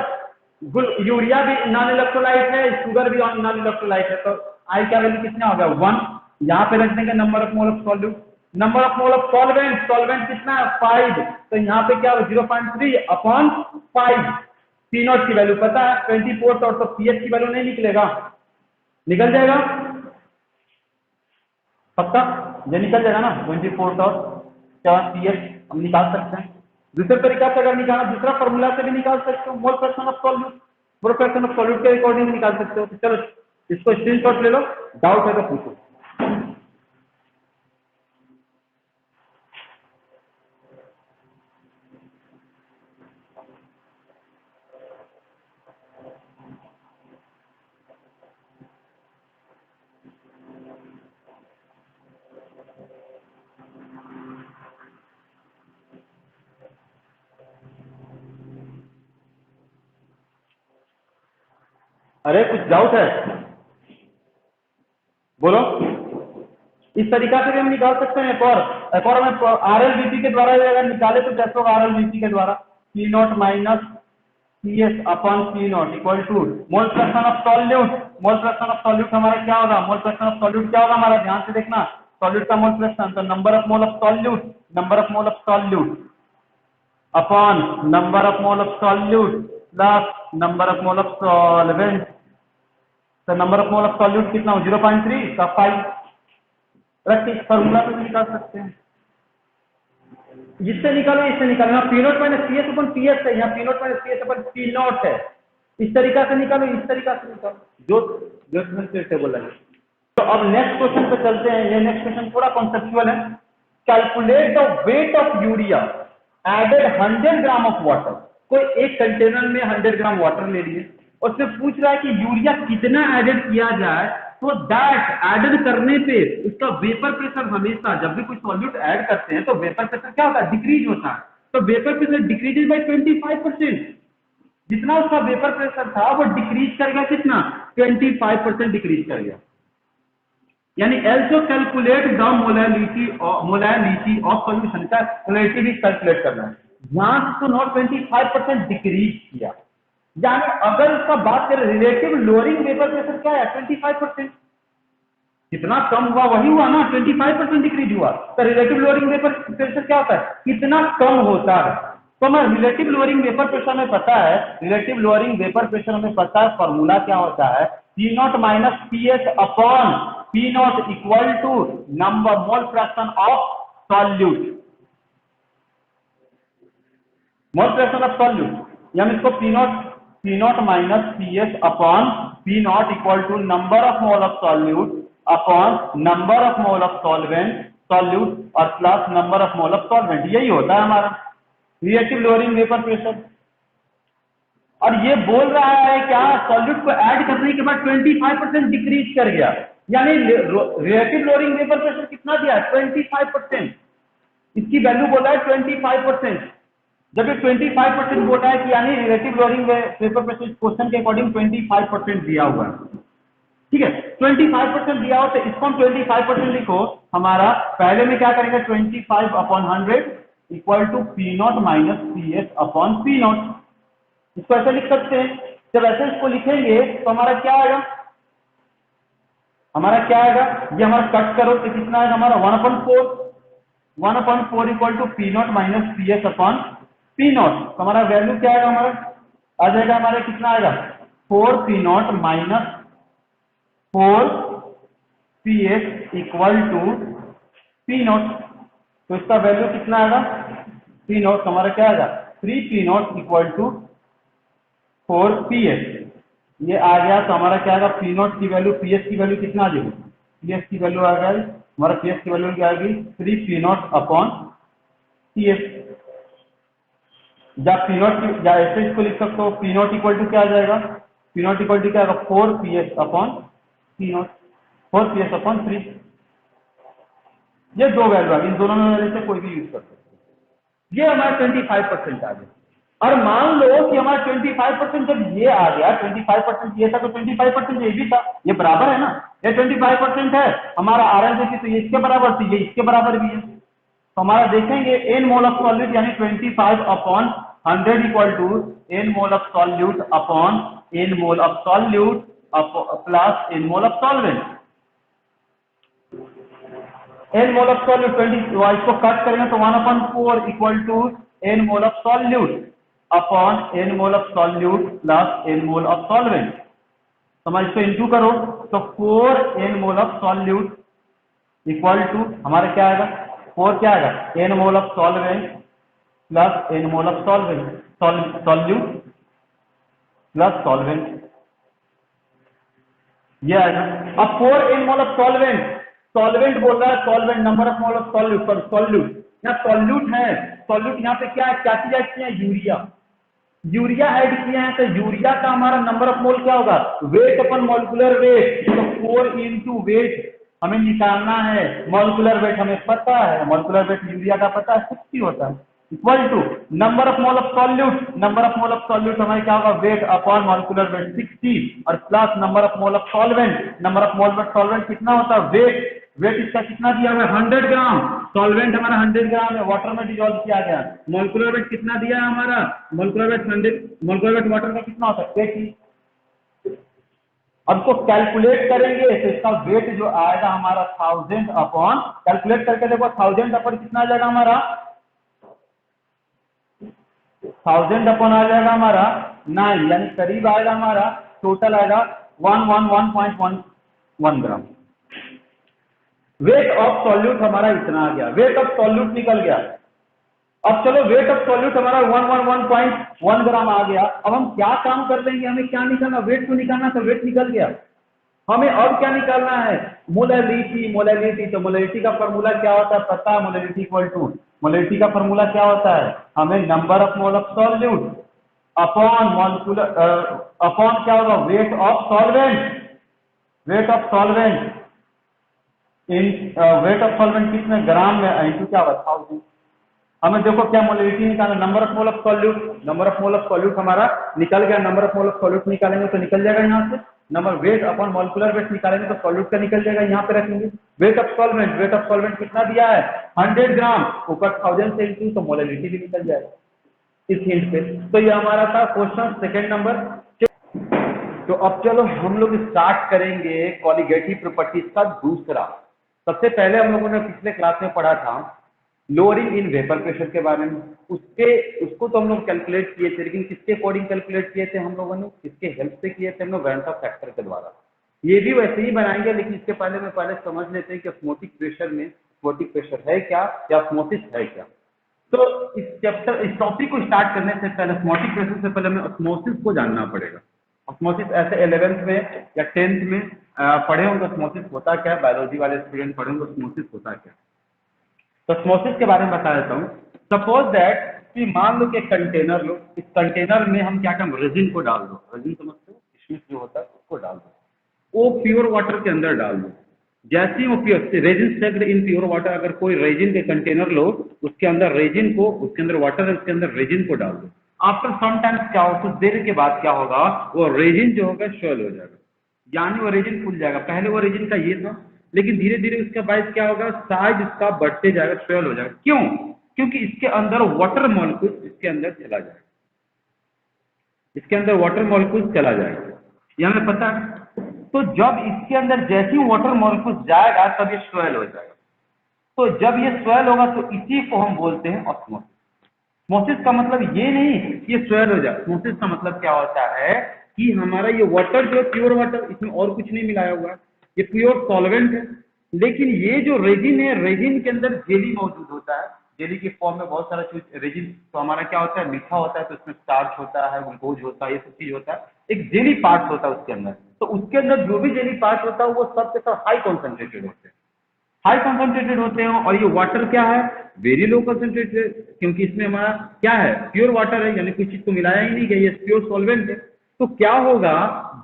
यूरिया भी नॉन इलेक्ट्रोलाइट है, शुगर भी नॉन इलेक्ट्रोलाइट है, तो आई का वैल्यू कितना हो गया 1, यहाँ पे रख देंगे number of mole of solute. Number of mole of solvent, solvent कितना है 5, तो यहाँ पे क्या हो 0.3 अपॉन 5। पी नॉट की वैल्यू पता है 24, और तो पी एच की वैल्यू नहीं निकलेगा, निकल जाएगा पक्का, ये निकल जाएगा ना 24 और क्या पी एच हम निकाल सकते हैं। दूसरे तरीका से अगर निकालना, दूसरा फॉर्मूला से भी निकाल सकते हो, मोल fraction of solute, mole fraction of solute के अकॉर्डिंग भी निकाल सकते हो। तो चलो इसको स्क्रीनशॉट ले लो, डाउट है तो पूछो। अरे कुछ डाउट है बोलो। इस तरीका से भी हम निकाल सकते हैं, एक और हमें आर एल बीपी के द्वारा अगर निकाले तो कैसे होगा, आर एल बीपी के द्वारा P naught minus P S upon P naught equal to mole fraction of solute. Mole fraction of solute हमारा क्या होगा, मोल फ्रैक्शन ऑफ सॉल्यूट क्या होगा हमारा, ध्यान से देखना, सॉल्यूट का मोल फ्रैक्शन, तो number of mole of solute, number of mole of solute upon number of mole of solute plus number of mole of solvent, तो number of mole of solute कितना हो 0.3 का 5, रख के फॉर्मूला पे निकाल सकते हैं। जिससे निकालो इससे निकालना, P naught minus P S अपन पी एस है, यहाँ P naught minus P S upon P not है, इस तरीका से निकालो, इस तरीका से निकालो, जो टेबल है। तो अब नेक्स्ट क्वेश्चन पे चलते हैं। ये नेक्स्ट क्वेश्चन थोड़ा कॉन्सेप्चुअल है। Calculate the weight of urea added 100 gram of water. कोई एक कंटेनर में 100 ग्राम वाटर ले लिए, उससे पूछ रहा है कि यूरिया कितना एडेड किया जाए, तो दैट एडेड करने पे उसका वेपर प्रेशर, हमेशा जब भी कोई सॉल्यूट ऐड करते हैं तो वेपर प्रेशर क्या होता है, डिक्रीज होता है, तो वेपर प्रेशर डिक्रीजेज बाय 25%। जितना उसका वेपर प्रेशर था वो डिक्रीज कर गया, कितना 25% डिक्रीज कर गया। यानी also calculate the molality of solution का रिलेटिव कैलकुलेट करना है। यहां तो नॉट 25% डिक्रीज किया, यानी अगर इसका बात करें रिलेटिव लोअरिंग वेपर प्रेशर क्या है 25%, कितना कम हुआ वही हुआ ना, 25% डिक्रीज हुआ, तो रिलेटिव लोअरिंग वेपर प्रेशर क्या होता है, कितना कम होता है। तो हमें रिलेटिव लोअरिंग वेपर प्रेशर में पता है, रिलेटिव लोअरिंग वेपर प्रेशर हमें पता है, फॉर्मूला क्या होता है, P naught minus P S upon P naught equal to number mole fraction of solute, mole fraction of solute, या हम इसको P naught minus P S upon P naught equal to number of mole of solute upon number of mole of solute और plus number of mole of solvent, यही होता है हमारा relative lowering vapour pressure. और ये बोल रहा है क्या, सॉल्यूट को ऐड करने के बाद 25% डिक्रीज कर गया, यानी रिलेटिव लोअरिंग वेपर प्रेशर कितना दिया 25%, इसकी वैल्यू बोला है 25%। जब ये 25% बोला है कि यानी relative lowering vapour pressure question के अकॉर्डिंग 25% दिया हुआ है, ठीक है, 25% दिया हो तो इसको हम 25% लिखो, हमारा पहले में क्या करेंगे 25 upon 100 equal to P naught minus P S upon P naught, इसको ऐसे लिख सकते हैं। जब ऐसे इसको लिखेंगे तो हमारा क्या आएगा, ये हमारा कट करो तो कितना आएगा हमारा 1/4 equal to P naught minus P S upon P naught, तो हमारा वैल्यू क्या आएगा, हमारा आ जाएगा, हमारा कितना आएगा 4 P naught minus 4 P S equal to P naught, तो इसका वैल्यू कितना आएगा पी नॉट, हमारा क्या आएगा 3 P naught equal to 4 P S, ये आ गया। तो हमारा क्या आएगा पी नॉट की वैल्यू, पी एस की वैल्यू कितना आ जाएगी, पी एस की वैल्यू आ गया, हमारा पी एस की वैल्यू क्या आएगी 3 P naught upon P S. या पी नॉट या ऐसे इसको लिख सकते हो, पी नॉट इक्वल टू क्या आ जाएगा, पी नॉट इक्वल टू क्या आएगा, 4 PS upon P not, 4 PS upon 3। ये दो वैल्यू आ गई, इन दोनों में वैल्यू से कोई भी यूज कर सकते हो। ये हमारा 25% आ गया। और मान लो कि हमारा 25% जब ये आ गया, 25% ये था तो 25% ये भी था, ये बराबर है ना, ये 25% है हमारा आर एन देखिए, तो ये इसके बराबर थी, ये इसके बराबर भी है। तो हमारा देखेंगे एन मोल ऑफ सॉल्यूट यानी 25 upon 100 equal to N mole of solute upon N mole of solute plus N mole of solvent. N mole of solute 20, इसको कट करेंगे तो 1/4 equal to N mole of solute upon N mole of solute plus N mole of solvent. तो मैं इसको into करो तो 4 N mole of solute equal to हमारा क्या आएगा, 4 क्या आएगा, N mole of solvent plus N mole of solvent, solute plus solvent, ये आएगा। अब 4 N mole of solvent, solvent बोल रहा है, solvent number of mole of solute, पर सॉल्यूट यहाँ सॉल्यूट है, सॉल्यूट यहाँ पे क्या है, क्या चीज ऐड किया है, यूरिया, यूरिया ऐड किया है, तो यूरिया का हमारा नंबर ऑफ मोल क्या होगा, वेट अपन मॉलिक्यूलर वेट, तो 4 इंटू वेट हमें निकालना है, मॉलिक्यूलर वेट हमें पता है, मॉलिक्यूलर वेट यूरिया का पता है 60 होता है, equal to number of mole of solute, number of mole of solute हमारे क्या होगा, वेट अपॉन मॉलिक्यूलर वेट 60 और plus number of mole of solvent, number of mole of solvent कितना होता है, वेट, वेट इसका कितना दिया हुआ है 100 ग्राम, सॉल्वेंट हमारा 100 ग्राम है, वाटर में डिजोल्व किया गया, मॉलिक्यूलर वेट कितना दिया है हमारा, molecular weight 100, molecular weight water में कितना होता है 80। अब इसको कैलकुलेट करेंगे तो इसका वेट जो आएगा हमारा 1000 अपॉन, कैलकुलेट करके देखो 1000 अपॉन कितना आ जाएगा हमारा, 1000 अपॉन आ जाएगा हमारा 9, यानी करीब आएगा हमारा, टोटल आएगा 111.11 ग्राम। वेट ऑफ सॉल्यूट हमारा इतना आ गया, वेट ऑफ सॉल्यूट निकल गया। अब चलो वेट ऑफ सॉल्यूट हमारा 111.1 ग्राम आ गया। अब हम क्या काम कर लेंगे, हमें क्या निकालना, वेट को निकालना, तो वेट निकल गया। हमें अब क्या निकालना है, मोलैलिटी, मोलैलिटी, तो मोलैलिटी का फॉर्मूला क्या होता है पता है, मोलैलिटी इक्वल टू, मोलैलिटी का फॉर्मूला क्या होता है, हमें number of mole of solute upon molecular upon क्या होगा, weight of solvent, weight of solvent in weight of solvent कितने ग्राम में इंटू क्या होगा 1000। हमें देखो क्या मोलैलिटी निकालना, number of mole of solute, number of mole of solute हमारा निकल गया, number of mole of solute निकालेंगे तो निकल जाएगा यहाँ से, number wait upon molecular wait निकालेंगे तो सॉल्यूट का निकल जाएगा, यहाँ पे रखेंगे। Weight of solvent, weight of solvent कितना दिया है 100 ग्राम, ऊपर 1000 से इंटू तो मोलैलिटी भी निकल जाएगा इस हिंट पे। तो ये हमारा था क्वेश्चन सेकंड नंबर। तो अब चलो हम लोग स्टार्ट करेंगे कॉलिगेटिव प्रॉपर्टीज का दूसरा। सबसे पहले हम लोगों ने पिछले क्लास में पढ़ा था लोअरिंग इन वेपर प्रेशर के बारे में, उसको तो हम लोग कैलकुलेट किए थे, लेकिन किसके अकॉर्डिंग कैलकुलेट किए थे हम लोगों ने, किसके हेल्प से किए थे हम लोग, वेन ऑफ फैक्टर के द्वारा। ये भी वैसे ही बनाएंगे, लेकिन इसके पहले समझ लेते हैं कि ऑस्मोटिक प्रेशर में ऑस्मोटिक प्रेशर है क्या या ऑस्मोसिस है क्या। तो इस चैप्टर, इस टॉपिक को स्टार्ट करने से पहले ऑस्मोटिक प्रेशर से पहले हमें ऑस्मोसिस को जानना पड़ेगा। ऑस्मोसिस ऐसे 11th में या 10th में पढ़े होंगे ऑस्मोसिस होता क्या है, बायोलॉजी वाले स्टूडेंट पढ़े होंगे ऑस्मोसिस होता क्या। तो ऑस्मोसिस के बारे में बता देता हूँ। सपोज दैट कि मान लो कि एक कंटेनर लो, इस कंटेनर में हम क्या करें, रेजिन को डाल दो, रेजिन समझते हो, किशमिश जो होता है उसको डाल दो, वो प्योर वाटर के अंदर डाल दो। जैसे ही वो resin stacked in pure water, अगर कोई रेजिन के कंटेनर लो, उसके अंदर रेजिन को, उसके अंदर वाटर है, उसके अंदर रेजिन को डाल दो। आफ्टर सम टाइम क्या हो, कुछ देर के बाद क्या होगा, वो रेजिन जो होगा स्वेल हो जाएगा, यानी वो रेजिन फूल जाएगा। पहले वो रेजिन का ये था, लेकिन धीरे धीरे उसके बाद क्या होगा, साइज इसका बढ़ते जाएगा, स्वेल हो जाएगा। क्यों? क्योंकि इसके अंदर वाटर मॉलिक्यूल इसके अंदर चला जाएगा, इसके अंदर वाटर मॉलिक्यूल चला जाएगा, ये हमें पता है। तो जब इसके अंदर जैसे ही वाटर मॉलिक्यूल जाएगा तब ये स्वेल हो जाएगा। तो जब ये स्वेल होगा तो इसी को हम बोलते हैं ऑस्मोसिस। ऑस्मोसिस का मतलब ये नहीं कि ये स्वेल हो जाए, ऑस्मोसिस का मतलब क्या होता है कि हमारा ये वाटर जो प्योर वाटर, इसमें और कुछ नहीं मिलाया हुआ है, ये प्योर सॉल्वेंट है, लेकिन ये जो रेजिन है, रेजिन के अंदर जेली मौजूद होता है, जेली के फॉर्म में बहुत सारा चीज रेजिन, तो हमारा क्या होता है, मीठा होता है, तो उसमें स्टार्च होता है, ग्लूकोज होता है, ये सब चीज होता है, एक जेली पार्ट होता है उसके अंदर। तो उसके अंदर जो भी जेली पार्ट होता है वो सब के सब हाई कॉन्सेंट्रेटेड होते हैं। हाई कंसंट्रेटेड होते हैं, और ये वाटर क्या है, वेरी लो कंसंट्रेटेड, क्योंकि इसमें हमारा क्या है, प्योर वाटर है, यानी कुछ चीज को मिलाया ही नहीं गया, ये प्योर सॉल्वेंट है। तो क्या होगा,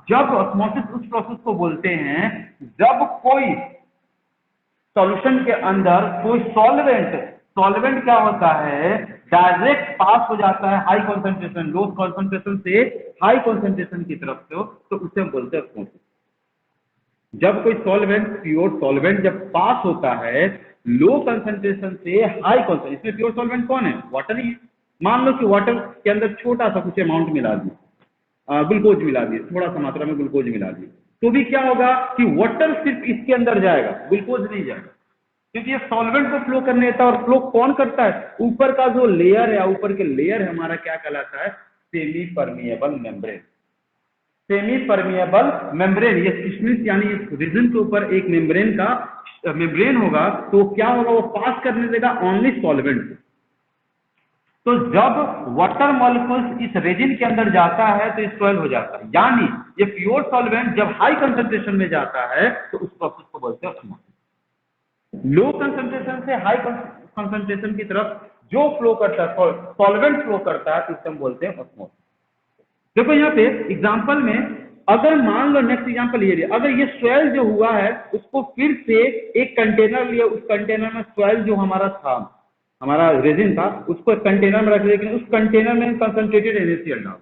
जब ऑस्मोसिस उस प्रोसेस को बोलते हैं जब कोई सॉल्यूशन के अंदर कोई सॉल्वेंट, सॉल्वेंट क्या होता है, डायरेक्ट पास हो जाता है हाई कंसंट्रेशन, लो कंसंट्रेशन से हाई कंसंट्रेशन की तरफ से, तो उसे हम बोलते हैं ऑस्मोसिस। जब कोई सॉल्वेंट, प्योर सॉल्वेंट जब पास होता है लो कंसंट्रेशन से हाई कंसंट्रेशन, इसमें प्योर सॉल्वेंट कौन है, वाटर ही है। मान लो कि वाटर के अंदर छोटा सा कुछ अमाउंट मिला दिए, ग्लूकोज मिला दिए, थोड़ा सा मात्रा में ग्लूकोज मिला दिए, तो भी क्या होगा कि वाटर सिर्फ इसके अंदर जाएगा, ग्लूकोज नहीं जाएगा, क्योंकि ये सॉल्वेंट को फ्लो करने देता है। और फ्लो कौन करता है, ऊपर का जो लेयर है, ऊपर के लेयर है हमारा क्या कहलाता है, semi permeable membrane. Semi permeable membrane, ये स्टिफनेस यानी इस रीजन के ऊपर एक मेम्ब्रेन का मेम्ब्रेन होगा, तो क्या होगा, वो पास करने देगा ओनली सॉल्वेंट। तो जब वाटर मॉलिक्यूल्स इस रेजिन के अंदर जाता है तो स्वेल हो जाता है, यानी ये प्योर सॉल्वेंट जब हाई कंसंट्रेशन में जाता है तो उस प्रोसेस को बोलते हैं ऑस्मोसिस। लो कंसंट्रेशन से हाई कंसंट्रेशन की तरफ जो फ्लो करता है, सॉल्वेंट फ्लो करता है, तो उसे हम बोलते हैं ऑस्मोसिस। देखो यहाँ पे एग्जांपल में, अगर मान लो नेक्स्ट एग्जांपल ये लिया, अगर ये स्वेल जो हुआ है उसको फिर से एक कंटेनर लिया, उस कंटेनर में स्वेल जो हमारा था, हमारा रेजिन था, उसको एक कंटेनर में रख दिया, लेकिन उस कंटेनर में कंसंट्रेटेड NaCl डाल,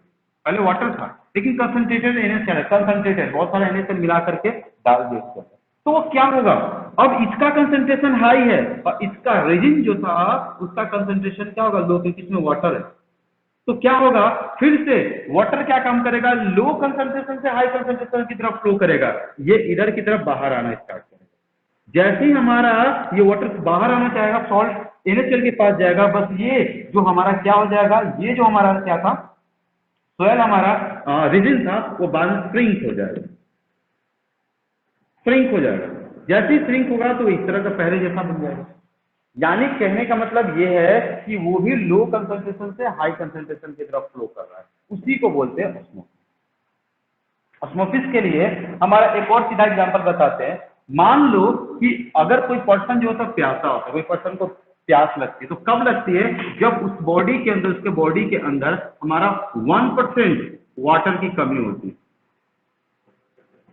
पहले वाटर था लेकिन कंसंट्रेटेड NaCl, कंसंट्रेटेड बहुत सारा NaCl मिला करके डाल दिया उसके अंदर, तो वो क्या होगा, अब इसका कंसंट्रेशन हाई है और इसका रेजिन जो था उसका कंसंट्रेशन क्या होगा, लो, क्योंकि इसमें वाटर है। तो क्या होगा, फिर से वाटर क्या काम करेगा, लो कंसंट्रेशन से हाई कंसंट्रेशन की तरफ फ्लो करेगा, ये इधर की तरफ बाहर आना स्टार्ट करेगा। जैसे ही हमारा ये वाटर बाहर आना चाहेगा, सॉल्ट NaCl के पास जाएगा, बस ये जो हमारा क्या हो जाएगा, ये जो हमारा क्या था, सोयल हमारा रीजन था, वो बाद में श्रिंक हो जाएगा, श्रिंक हो जाएगा। जैसे ही श्रिंक होगा तो इस तरह का पहले जैसा बन जाएगा। यानी कहने का मतलब ये है कि वो भी लो कंसंट्रेशन से हाई कंसंट्रेशन की तरफ फ्लो कर रहा है, उसी को बोलते हैं ऑस्मोसिस। ऑस्मोसिस के लिए हमारा एक और सीधा एग्जांपल बताते हैं। मान लो कि अगर कोई पर्सन जो होता है प्यासा होता है, कोई पर्सन को प्यास लगती है, तो कब लगती है, जब उस बॉडी के अंदर, उसके बॉडी के अंदर हमारा 1% वाटर की कमी होती है,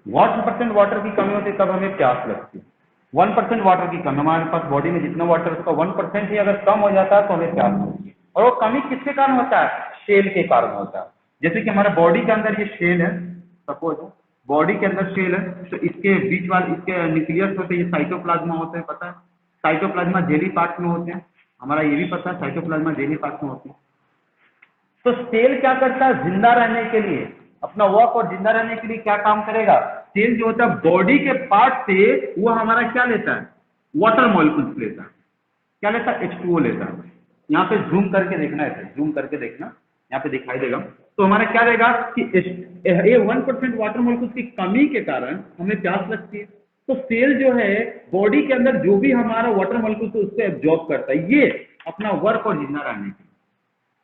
1% वाटर की कमी होती है, तब हमें प्यास लगती है। 1% वाटर की कमी, हमारे पास बॉडी में जितना वाटर उसका 1% ही अगर कम हो जाता है तो हमें प्यास लगती है। और वो कमी किसके कारण होता है, शेल के कारण होता है। जैसे कि हमारे बॉडी के अंदर ये शेल है, सपोज बॉडी के अंदर शेल है, तो इसके बीच वाले, इसके न्यूक्लियस होते हैं, ये साइटोप्लाज्मा होते हैं, पता है, साइटोप्लाज्मा जेली पार्ट में होते हैं, हमारा ये भी पता है साइटोप्लाज्मा जेली पार्ट में होते हैं। तो सेल क्या करता है, जिंदा रहने के लिए, अपना वर्क और जिंदा रहने के लिए क्या काम करेगा, सेल जो होता है बॉडी के पार्ट से वो हमारा क्या लेता है, वाटर मॉलिक्यूल्स लेता है, क्या लेता है, H2O लेता है। यहाँ पे जूम करके देखना है, जूम करके देखना, यहाँ पे दिखाई देगा। तो हमारा क्या रहेगा कि ये 1% वाटर मॉलिक्यूल्स की कमी के कारण हमें प्यास लगती है। तो सेल जो है बॉडी के अंदर जो भी हमारा वाटर मॉलिक्यूल्स उससे एब्जॉर्ब करता है, ये अपना वर्क और जिंदा रहने के लिए,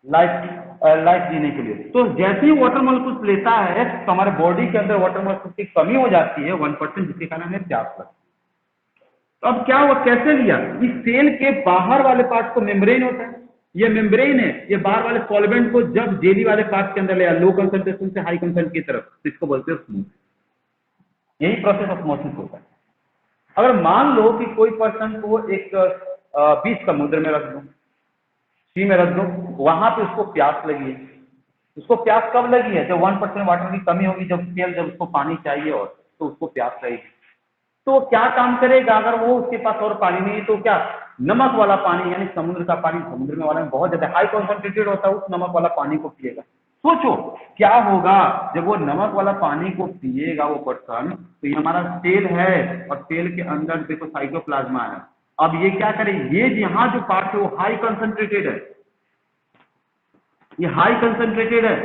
लाइफ जीने के लिए। तो जैसे ही वाटर मॉलिक्यूल्स लेता है तो हमारे बॉडी के अंदर वाटर मॉलिक्यूल्स की कमी हो जाती है 1%, जिसके कारण हमें प्यास लगती है। तो अब क्या हुआ, कैसे लिया, इस सेल के बाहर वाले पार्ट को मेम्ब्रेन होता है, ये मेम्ब्रेन है, ये बाहर वाले सॉल्वेंट को जब जेली वाले पार्ट के अंदर ले लो कंसंट्रेशन से हाई कंसंट्रेशन की तरफ, तो इसको बोलते हैं ऑस्मोसिस। यही प्रोसेस ऑस्मोसिस होता है। अगर मान लो कि कोई पर्सन को एक बीच समुद्र में रख दो, सी में रख दो, वहां पे उसको प्यास लगी है, उसको प्यास कब लगी है, जब 1% वाटर की कमी होगी, जब उसको पानी चाहिए और तो उसको प्यास लगेगी। तो वो क्या काम करेगा, अगर वो उसके पास और पानी नहीं है तो क्या, नमक वाला पानी यानी समुद्र का पानी, समुद्र में वाला में बहुत ज्यादा हाई कॉन्सेंट्रेटेड होता है, उस नमक वाला पानी को पिएगा। सोचो क्या होगा जब वो नमक वाला पानी को पिएगा वो पर्सन, तो ये हमारा सेल है और सेल के अंदर देखो साइटोप्लाज्मा है। अब ये क्या करे, ये यहाँ जो पार्ट है वो हाई कंसंट्रेटेड है, ये हाई कंसंट्रेटेड है,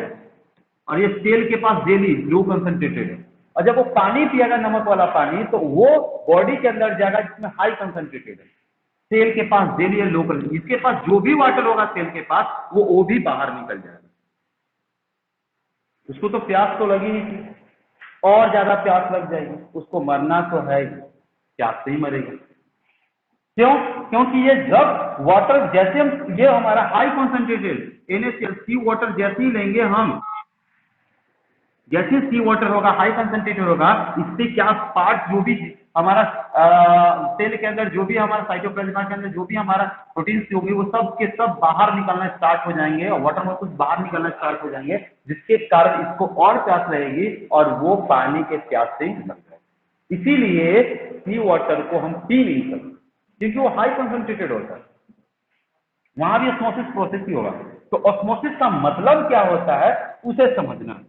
और ये सेल के पास जेली लो कंसंट्रेटेड है। और जब वो पानी पिएगा नमक वाला पानी, तो वो बॉडी के अंदर जाएगा जिसमें हाई कंसंट्रेटेड है, सेल के पास जेली है लो कंसंट्रेटेड, इसके पास जो भी वाटर होगा सेल के पास वो भी बाहर निकल जाएगा। उसको तो प्यास तो लगी नहीं थी, और ज्यादा प्यास लग जाएगी, उसको मरना तो है ही, प्यास से ही मरेगा। क्यों? क्योंकि ये जब वाटर जैसे हम ये हमारा हाई कॉन्सेंट्रेटेड NaCl सी वाटर जैसे ही लेंगे हम, जैसे सी वाटर होगा हाई कंसंट्रेटेड होगा, इससे क्या पार्ट जो भी हमारा सेल के अंदर जो भी हमारा साइटोप्लाज्मा के अंदर जो भी हमारा प्रोटीन्स होगी वो सब के सब बाहर निकलना स्टार्ट हो जाएंगे और वाटर मॉलिक्यूल्स बाहर निकलना स्टार्ट हो जाएंगे, जिसके कारण इसको और प्यास रहेगी और वो पानी के प्यास से मर जाएगा। इसीलिए सी वाटर को हम पी नहीं सकते क्योंकि वो हाई कंसंट्रेटेड होता है, वहां भी ऑस्मोसिस प्रोसेस ही होगा। तो ऑस्मोसिस का मतलब क्या होता है उसे समझना है।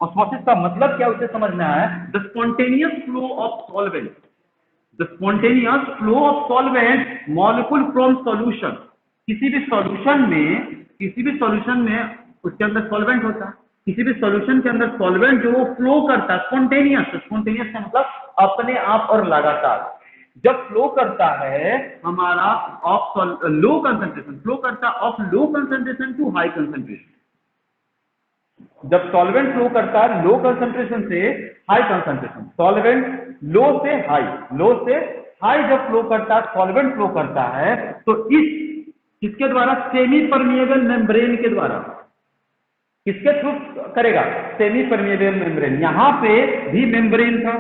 ऑस्मोसिस का मतलब क्या उसे समझना है। The spontaneous flow of solvent, the spontaneous flow of solvent molecule from solution. किसी भी सॉल्यूशन में, किसी भी सॉल्यूशन में उसके अंदर सॉल्वेंट होता है, किसी भी सॉल्यूशन के अंदर सॉल्वेंट जो वो फ्लो करता है स्पॉन्टेनियस, स्पॉन्टेनियस का मतलब अपने आप और लगातार जब फ्लो करता है हमारा ऑफ लो कंसंट्रेशन, फ्लो करता है of low concentration to high concentration. जब सॉल्वेंट फ्लो करता है लो कंसंट्रेशन से हाई कंसंट्रेशन, सॉल्वेंट लो से हाई, लो से हाई जब फ्लो करता है, सॉल्वेंट फ्लो करता है तो इस किसके द्वारा, सेमी परमिएबल मेम्ब्रेन के द्वारा। किसके थ्रू करेगा, सेमी परमिएबल मेम्ब्रेन। यहां पे भी मेम्ब्रेन था,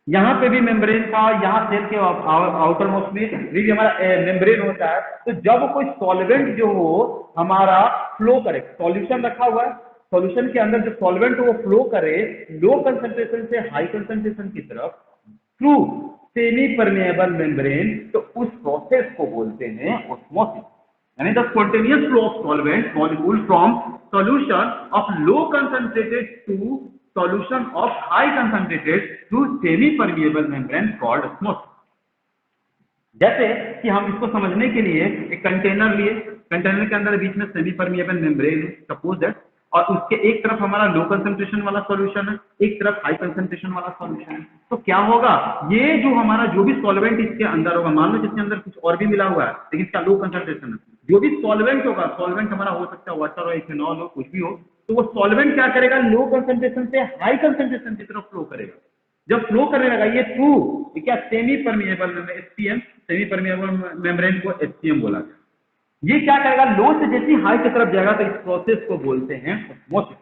यहाँ पे भी मेम्ब्रेन था, यहाँ सेल के आउटर मोस्ट में भी हमारा मेम्ब्रेन होता है। तो जब कोई सॉल्वेंट जो हो हमारा फ्लो करे, सॉल्यूशन रखा हुआ है, सॉल्यूशन के अंदर जो सॉल्वेंट वो फ्लो करे लो कंसंट्रेशन से हाई कंसंट्रेशन की तरफ थ्रू सेमी परमेएबल मेम्ब्रेन, तो उस प्रोसेस को बोलते हैं ऑस्मोसिस। यानी the spontaneous flow of solvent molecule from solution of low concentrated to solution of high concentrated through semi permeable membrane called osmosis। जैसे कि हम इसको समझने के लिए एक कंटेनर लिए, कंटेनर के अंदर बीच में सेमी परमिएबल मेम्ब्रेन है सपोज दैट, और उसके एक तरफ हमारा लो कंसंट्रेशन वाला सॉल्यूशन है, एक तरफ हाई कंसंट्रेशन वाला सॉल्यूशन है। तो क्या होगा, ये जो हमारा जो भी सॉल्वेंट इसके अंदर होगा, मान लो जिसके अंदर कुछ और भी मिला हुआ है लेकिन इसका लो कंसंट्रेशन है, जो भी सॉल्वेंट होगा, सॉल्वेंट हमारा हो सकता है वाटर हो, इथेनॉल हो, कुछ भी हो, तो वो सॉल्वेंट क्या करेगा, लो कंसंट्रेशन से हाई कंसंट्रेशन की तरफ फ्लो करेगा। जब फ्लो करने लगा ये थ्रू क्या semi permeable HCM, semi permeable membrane को एचसीएम बोला गया। ये क्या करेगा, लो से जैसे हाई की तरफ जाएगा तो इस प्रोसेस को बोलते हैं ऑस्मोसिस।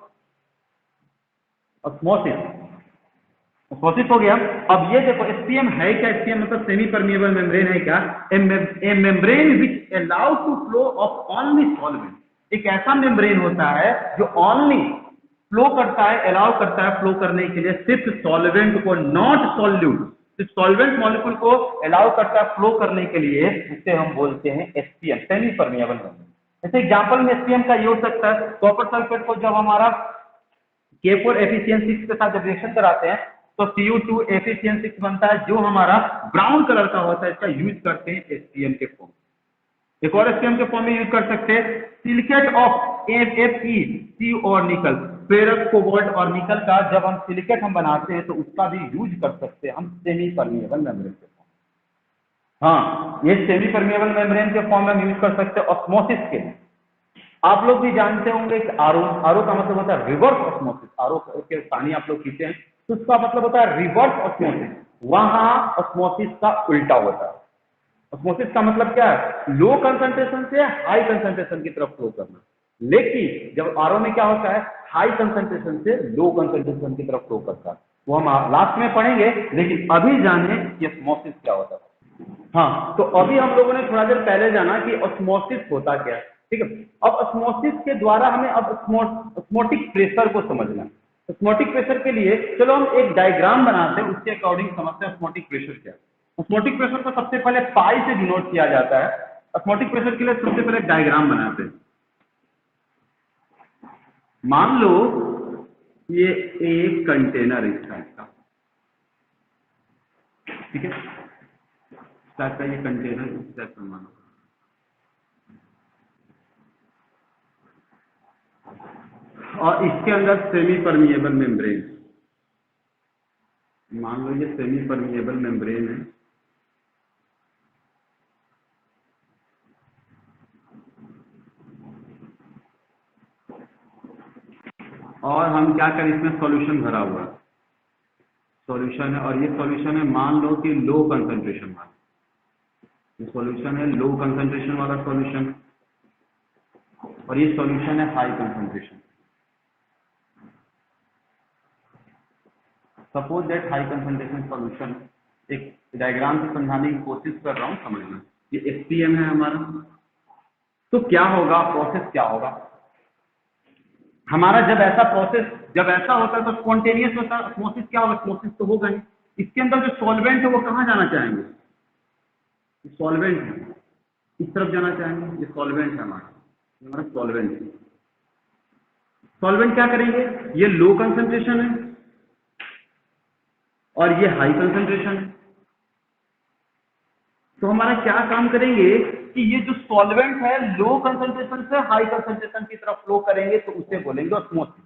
ऑस्मोसिस, ऑस्मोसिस हो गया। अब ये देखो एचसीएम है क्या, एचसीएम मतलब सेमी परमिएबल मेम्ब्रेन है क्या, a membrane which allow to flow of only solvent. एक ऐसा मेम्ब्रेन होता है जो ओनली फ्लो करता है, अलाउ करता है फ्लो करने के लिए सिर्फ सॉल्वेंट को, नॉट सॉल्यूट, सिर्फ सॉल्वेंट मॉलिक्यूल को अलाउ करता है फ्लो करने के लिए, उसे हम बोलते हैं एचसीएम, सेमी परमिएबल मेम्ब्रेन। जैसे एग्जांपल में एचसीएम का ये हो सकता है, कॉपर सल्फेट को जब हमारा K4 FeCN6 के साथ जब रिएक्शन कराते हैं तो Cu2 FeCN6 बनता है जो हमारा ब्राउन कलर का होता है, इसका यूज करते हैं एचसीएम के फॉर्म। एक और एचसीएम के फॉर्म में यूज कर सकते हैं सिलिकेट ऑफ Fe और निकल, फेरस कोबाल्ट और निकल का जब हम सिलिकेट हम बनाते हैं तो उसका भी यूज कर सकते हैं हम सेमी परमिएबल मेम्ब्रेन के फॉर्म। हाँ, ये सेमी परमिएबल मेम्ब्रेन के फॉर्म में हम यूज कर सकते हैं ऑस्मोसिस के लिए। आप लोग भी जानते होंगे कि आरओ, आरओ का मतलब होता है रिवर्स ऑस्मोसिस। आरओ के पानी आप लोग पीते हैं तो उसका मतलब होता है रिवर्स ऑस्मोसिस, वहां ऑस्मोसिस का उल्टा होता है। ऑस्मोसिस का मतलब क्या है, लो कंसंट्रेशन से हाई कंसंट्रेशन की तरफ फ्लो करना। लेकिन जब आरओ में क्या होता है, हाई कंसंट्रेशन से लो कंसंट्रेशन की तरफ फ्लो करता है, वो हम लास्ट में पढ़ेंगे। लेकिन अभी जाने कि ऑस्मोसिस क्या होता है। हाँ, तो अभी हम लोगों ने थोड़ा देर पहले जाना कि ऑस्मोसिस होता क्या है, ठीक है। अब ऑस्मोसिस के द्वारा हमें अब ऑस्मोटिक प्रेशर को समझना है। ऑस्मोटिक प्रेशर के लिए चलो हम एक डायग्राम बनाते हैं, उसके अकॉर्डिंग समझते हैं ऑस्मोटिक प्रेशर क्या है। ऑस्मोटिक प्रेशर को सबसे पहले पाई से डिनोट किया जाता है। ऑस्मोटिक प्रेशर के लिए सबसे पहले एक डायग्राम बनाते हैं। मान लो ये एक कंटेनर इस टाइप का, ठीक है, इस टाइप का ये कंटेनर इस टाइप का मानो, और इसके अंदर सेमी परमिएबल मेम्ब्रेन, मान लो ये सेमी परमिएबल मेम्ब्रेन है। और हम क्या करें, इसमें सॉल्यूशन भरा हुआ है, सॉल्यूशन है, और ये सॉल्यूशन है मान लो कि लो कंसंट्रेशन वाला, ये सॉल्यूशन है लो कंसंट्रेशन वाला सॉल्यूशन, और ये सॉल्यूशन है high concentration. Suppose that high concentration solution, एक डायग्राम से समझाने की कोशिश कर रहा हूँ, समझना। ये एचपीएम है हमारा, तो क्या होगा, प्रोसेस क्या होगा हमारा जब ऐसा प्रोसेस, जब ऐसा होता है तो स्पॉन्टेनियस होता है, ऑस्मोसिस क्या होगा, ऑस्मोसिस तो होगा नहीं। इसके अंदर जो सॉल्वेंट है वो कहाँ जाना चाहेंगे, सॉल्वेंट है, इस तरफ जाना चाहेंगे, ये सॉल्वेंट है हमारा, ये हमारा सॉल्वेंट है। सॉल्वेंट क्या करेंगे, ये लो कंसंट्रेशन है और ये हाई कंसंट्रेशन है, तो हमारा क्या काम करेंगे कि ये जो सॉल्वेंट है लो कंसंट्रेशन से हाई कंसंट्रेशन की तरफ फ्लो करेंगे, तो उसे बोलेंगे ऑस्मोसिस।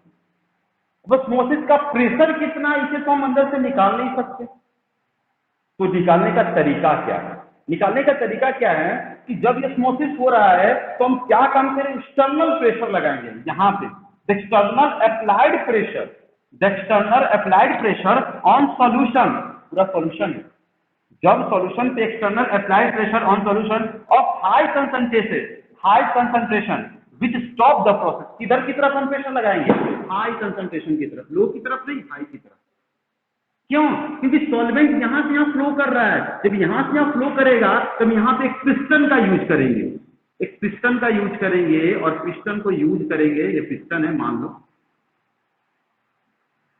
ऑस्मोसिस का प्रेशर कितना, इसे तो हम अंदर से निकाल नहीं सकते, तो निकालने का तरीका क्या है, निकालने का तरीका क्या है कि जब ये ऑस्मोसिस हो रहा है तो हम क्या काम करें, एक्सटर्नल प्रेशर लगाएंगे यहाँ पे, external applied pressure, external applied pressure on solution, पूरा सॉल्यूशन है। जब सॉल्यूशन पे external applied pressure on solution of high concentration which stop the process, किधर की तरफ हम प्रेशर लगाएंगे, हाई कंसंट्रेशन की तरफ, लो की तरफ नहीं, हाई की तरफ। क्यों, क्योंकि सॉल्वेंट यहां से यहां फ्लो कर रहा है, जब यहां से यहां फ्लो करेगा तब यहां पे एक पिस्टन का यूज करेंगे, एक पिस्टन का यूज करेंगे, और पिस्टन को यूज करेंगे, ये पिस्टन है मान लो,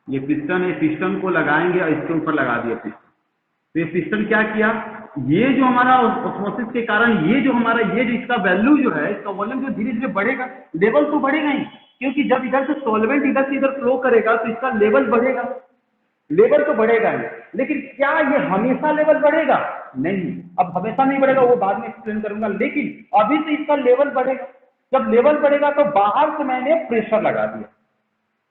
ये पिस्टन है, पिस्टन को लगाएंगे और इसके ऊपर लगा दिया पिस्टन, तो ये पिस्टन क्या किया, ये जो हमारा ऑस्मोसिस के कारण ये जो हमारा ये जो इसका वैल्यू जो है, इसका वॉल्यूम जो धीरे धीरे बढ़ेगा, लेवल तो बढ़ेगा ही, क्योंकि जब इधर से सॉल्वेंट इधर से इधर फ्लो करेगा तो इसका लेवल बढ़ेगा, लेवल तो बढ़ेगा ही, लेकिन क्या ये हमेशा लेवल बढ़ेगा, नहीं, अब हमेशा नहीं बढ़ेगा, वो बाद में एक्सप्लेन करूंगा, लेकिन अभी तो इसका लेवल बढ़ेगा। जब लेवल बढ़ेगा तो बाहर से मैंने प्रेशर लगा दिया,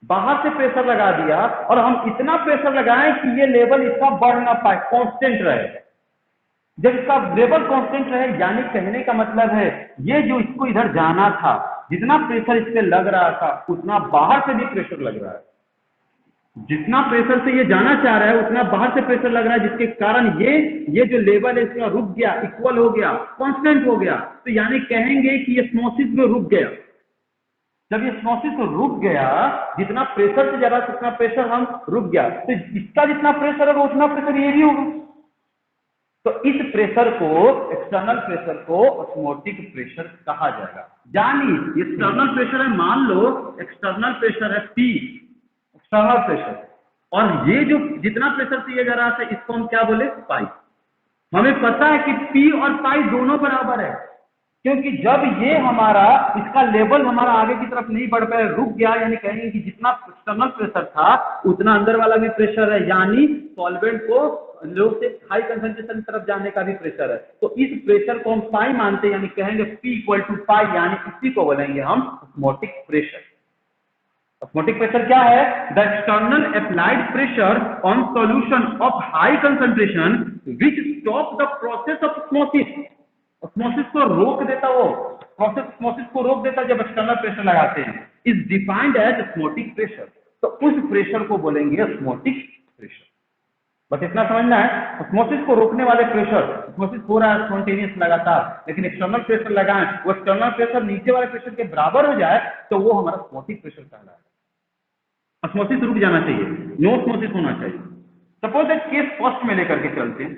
बाहर से प्रेशर लगा दिया, और हम इतना प्रेशर लगाएं कि ये लेवल इसका बढ़ ना पाए, कांस्टेंट रहे। जब इसका लेवल कांस्टेंट रहे, यानी कहने का मतलब है ये जो इसको इधर जाना था, जितना प्रेशर इस पे लग रहा था उतना बाहर से भी प्रेशर लग रहा है, जितना प्रेशर से ये जाना चाह रहा है उतना बाहर से प्रेशर लग रहा है, जिसके कारण ये जो लेवल है इसका रुक गया, इक्वल हो गया, कांस्टेंट हो गया, तो यानी कहेंगे कि ये ऑस्मोसिस में रुक गया। जब ये ऑस्मोसिस रुक गया, जितना प्रेशर से ज्यादा उतना प्रेशर हम रुक गया, तो इसका जितना प्रेशर होगा उतना प्रेशर ये भी होगा, तो इस प्रेशर को, एक्सटर्नल प्रेशर को ऑस्मोटिक प्रेशर कहा जाएगा। यानी एक्सटर्नल प्रेशर है, मान लो एक्सटर्नल प्रेशर है P, एक्सटर्नल प्रेशर, और ये जो जितना प्रेशर से ये जा रहा था इसको हम क्या बोले, पाई। हमें पता है कि P और पाई दोनों बराबर है, क्योंकि जब ये हमारा इसका लेवल हमारा आगे की तरफ नहीं बढ़ पाया, रुक गया, यानी कहेंगे कि जितना एक्सटर्नल प्रेशर था उतना अंदर वाला भी प्रेशर है, यानी सॉल्वेंट को लो से हाई कंसंट्रेशन की तरफ जाने का भी प्रेशर है, तो इस प्रेशर को हम पाई मानते हैं, यानी कहेंगे P = पाई, यानी इसी को बोलेंगे हम ऑस्मोटिक प्रेशर। ऑस्मोटिक प्रेशर क्या है, the external applied pressure on solution of high concentration which stop the process of osmosis, osmosis को रोक देता, वो प्रोसेस ऑस्मोसिस को रोक देता जब एक्सटर्नल प्रेशर लगाते हैं, is defined as osmotic pressure, तो उस प्रेशर को बोलेंगे ऑस्मोटिक प्रेशर। बस इतना समझना है, ऑस्मोसिस को रोकने वाले प्रेशर, ऑस्मोसिस हो रहा है स्पॉन्टेनियस लगातार, लेकिन एक्सटर्नल प्रेशर लगाएं, वो एक्सटर्नल प्रेशर नीचे वाले प्रेशर के बराबर हो जाए तो वो हमारा ऑस्मोटिक प्रेशर कहलाएगा। ऑस्मोसिस रुक जाना चाहिए, नो ऑस्मोसिस होना चाहिए। सपोज दैट केस फर्स्ट में लेकर के चलते हैं,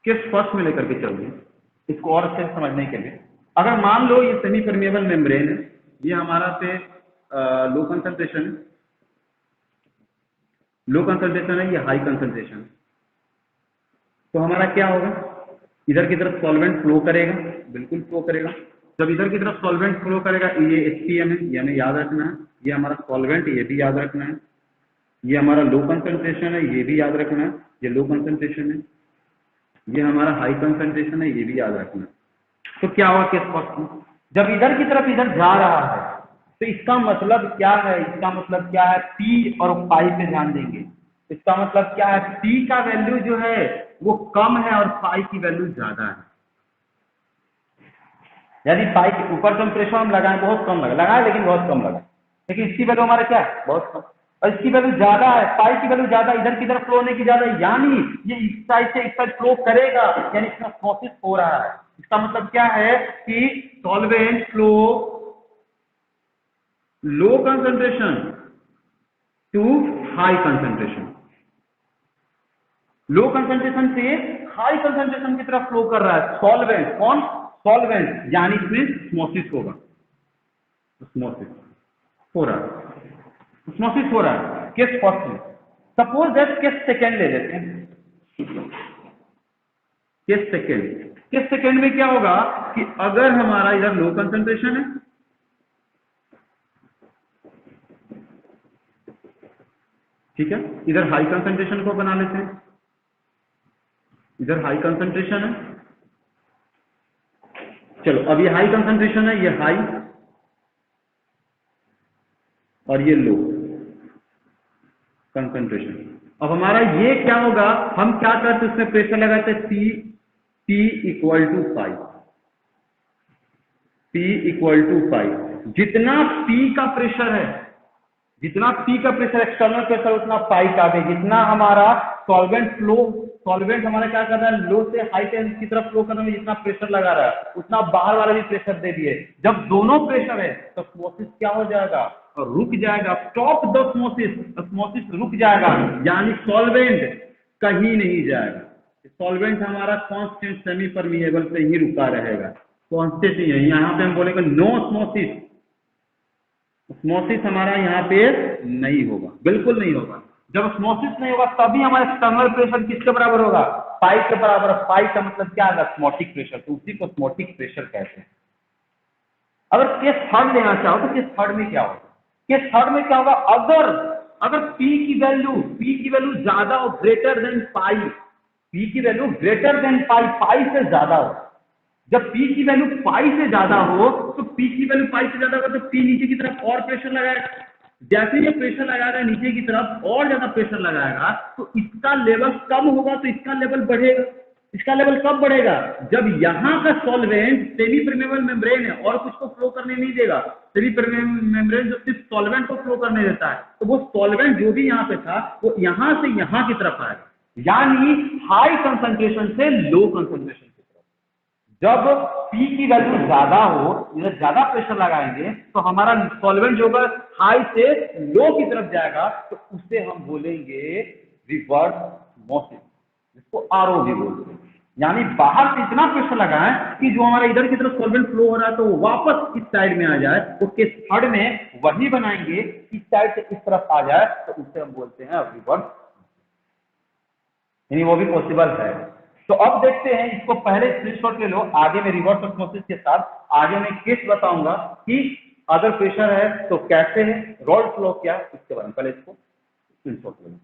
केस फर्स्ट में लेकर के चलते हैं इसको और अच्छे से समझने के लिए। अगर मान लो ये सेमी परमेबल मेम्ब्रेन है, ये हमारा पे लो कंसंट्रेशन है, लो कंसंट्रेशन है, ये हाई कंसंट्रेशन, तो हमारा क्या होगा, इधर की तरफ सॉल्वेंट फ्लो करेगा, बिल्कुल फ्लो करेगा। जब इधर की तरफ सॉल्वेंट फ्लो करेगा, ये एचपीएम है, ये हमें याद रखना है, ये हमारा सॉल्वेंट, ये भी याद रखना है, ये हमारा लो कंसंट्रेशन है, ये भी याद रखना है, ये लो कंसंट्रेशन है, ये हमारा हाई कंसंट्रेशन है, ये भी याद रखना है। तो क्या हुआ केस फर्स्ट में, जब इधर की तरफ इधर जा रहा है तो इसका मतलब क्या है, इसका मतलब क्या है, P और पाई पे ध्यान देंगे, इसका मतलब क्या है, P का वैल्यू जो है वो कम है और पाई की वैल्यू ज्यादा है, यानी पाई के ऊपर जो प्रेशर हम लगाए बहुत कम लगाए, लेकिन बहुत कम लगाए, लेकिन इसकी वैल्यू हमारा क्या है, बहुत कम। और इसकी वैल्यू ज्यादा है, पाई की वैल्यू ज्यादा, इधर की तरफ फ्लो होने की ज्यादा, यानी ये इस साइड से इस साइड फ्लो करेगा, यानी इसमें ऑस्मोसिस हो रहा है। इसका मतलब क्या है कि solvent flow low concentration to high concentration, low concentration से हाई कंसंट्रेशन की तरफ फ्लो कर रहा है सॉल्वेंट। कौन? सॉल्वेंट, यानी इसमें ऑस्मोसिस होगा, ऑस्मोसिस हो रहा है, ऑस्मोसिस हो रहा है। केस फर्स्ट में, सपोज दैट केस सेकेंड ले लेते हैं। केस सेकेंड में क्या होगा कि अगर हमारा इधर लो कंसंट्रेशन है, ठीक है, इधर हाई कंसंट्रेशन को बना लेते हैं, इधर हाई कंसंट्रेशन है, चलो अब ये हाई कंसंट्रेशन है, ये हाई और ये लो कंसंट्रेशन। अब हमारा ये क्या होगा, हम क्या करते हैं, उसमें प्रेशर लगाते हैं P equal to pi, P equal to pi. जितना P का प्रेशर है, जितना P का प्रेशर एक्सटर्नल प्रेशर, उतना पाई का भी। जितना हमारा सॉल्वेंट फ्लो, सॉल्वेंट हमारा क्या कर रहा है, लो से हाई की तरफ फ्लो करने में जितना प्रेशर लगा रहा है, उतना बाहर वाला भी प्रेशर दे दिए। जब दोनों प्रेशर है तो ऑस्मोसिस क्या हो जाएगा, और रुक जाएगा, स्टॉप द ऑस्मोसिस, ऑस्मोसिस रुक जाएगा, यानी सॉल्वेंट कहीं नहीं जाएगा। सॉल्वेंट हमारा कांस्टेंट सेमी परमिएबल पे ही रुका रहेगा, कांस्टेंट ही है। यहाँ पे हम बोलेंगे नो ऑस्मोसिस, ऑस्मोसिस हमारा यहाँ पे नहीं होगा, बिल्कुल नहीं होगा। जब ऑस्मोसिस नहीं होगा तभी हमारा एक्सटर्नल प्रेशर किसके बराबर होगा, पाई के बराबर। पाई का मतलब क्या है, ऑस्मोटिक प्रेशर, तो उसी को ऑस्मोटिक प्रेशर कहते हैं। अगर केस थर्ड लेना चाहो तो केस थर्ड में क्या होगा, केस थर्ड में क्या होगा, अगर P की वैल्यू ज्यादा हो, ग्रेटर देन पाई, P की वैल्यू ग्रेटर देन पाई, पाई से ज्यादा हो। जब P की वैल्यू पाई से ज्यादा हो, तो P की वैल्यू पाई से ज्यादा होगा तो P नीचे की तरफ और प्रेशर लगाएगा। जैसे ये प्रेशर लगाएगा नीचे की तरफ और ज्यादा प्रेशर लगाएगा, तो इसका लेवल कम होगा तो इसका लेवल बढ़ेगा। इसका लेवल कब बढ़ेगा, जब यहाँ का सॉल्वेंट सेमी परमेबल मेम्ब्रेन है और कुछ को फ्लो करने नहीं देगा। सेमी परमेबल मेम्ब्रेन जो सिर्फ सॉल्वेंट को फ्लो करने देता है, तो वो सॉल्वेंट जो भी यहाँ पे था वो यहाँ से यहाँ की तरफ आएगा, यानी हाई कंसंट्रेशन से लो कंसंट्रेशन की तरफ। जब P की वैल्यू ज्यादा हो, इधर ज्यादा प्रेशर लगाएंगे तो हमारा सॉल्वेंट जो होगा हाई से लो की तरफ जाएगा, तो उसे हम बोलेंगे रिवर्स ऑस्मोसिस, जिसको RO भी बोलते हैं। यानी बाहर से इतना प्रेशर लगाएं कि जो हमारा इधर की तरफ सॉल्वेंट फ्लो हो रहा है तो वो वापस इस साइड में आ जाए। तो केस थर्ड में वही बनाएंगे, इस साइड से इस तरफ आ जाए, तो उसे हम बोलते हैं रिवर्स, यानी वो भी पॉसिबल है। तो अब देखते हैं, इसको पहले स्क्रीनशॉट ले लो, आगे में रिवर्स ऑस्मोसिस के साथ आगे में केस बताऊंगा कि अगर प्रेशर है तो कैसे है, रॉड फ्लो क्या है, इसके बारे में पहले इसको स्क्रीनशॉट ले लो।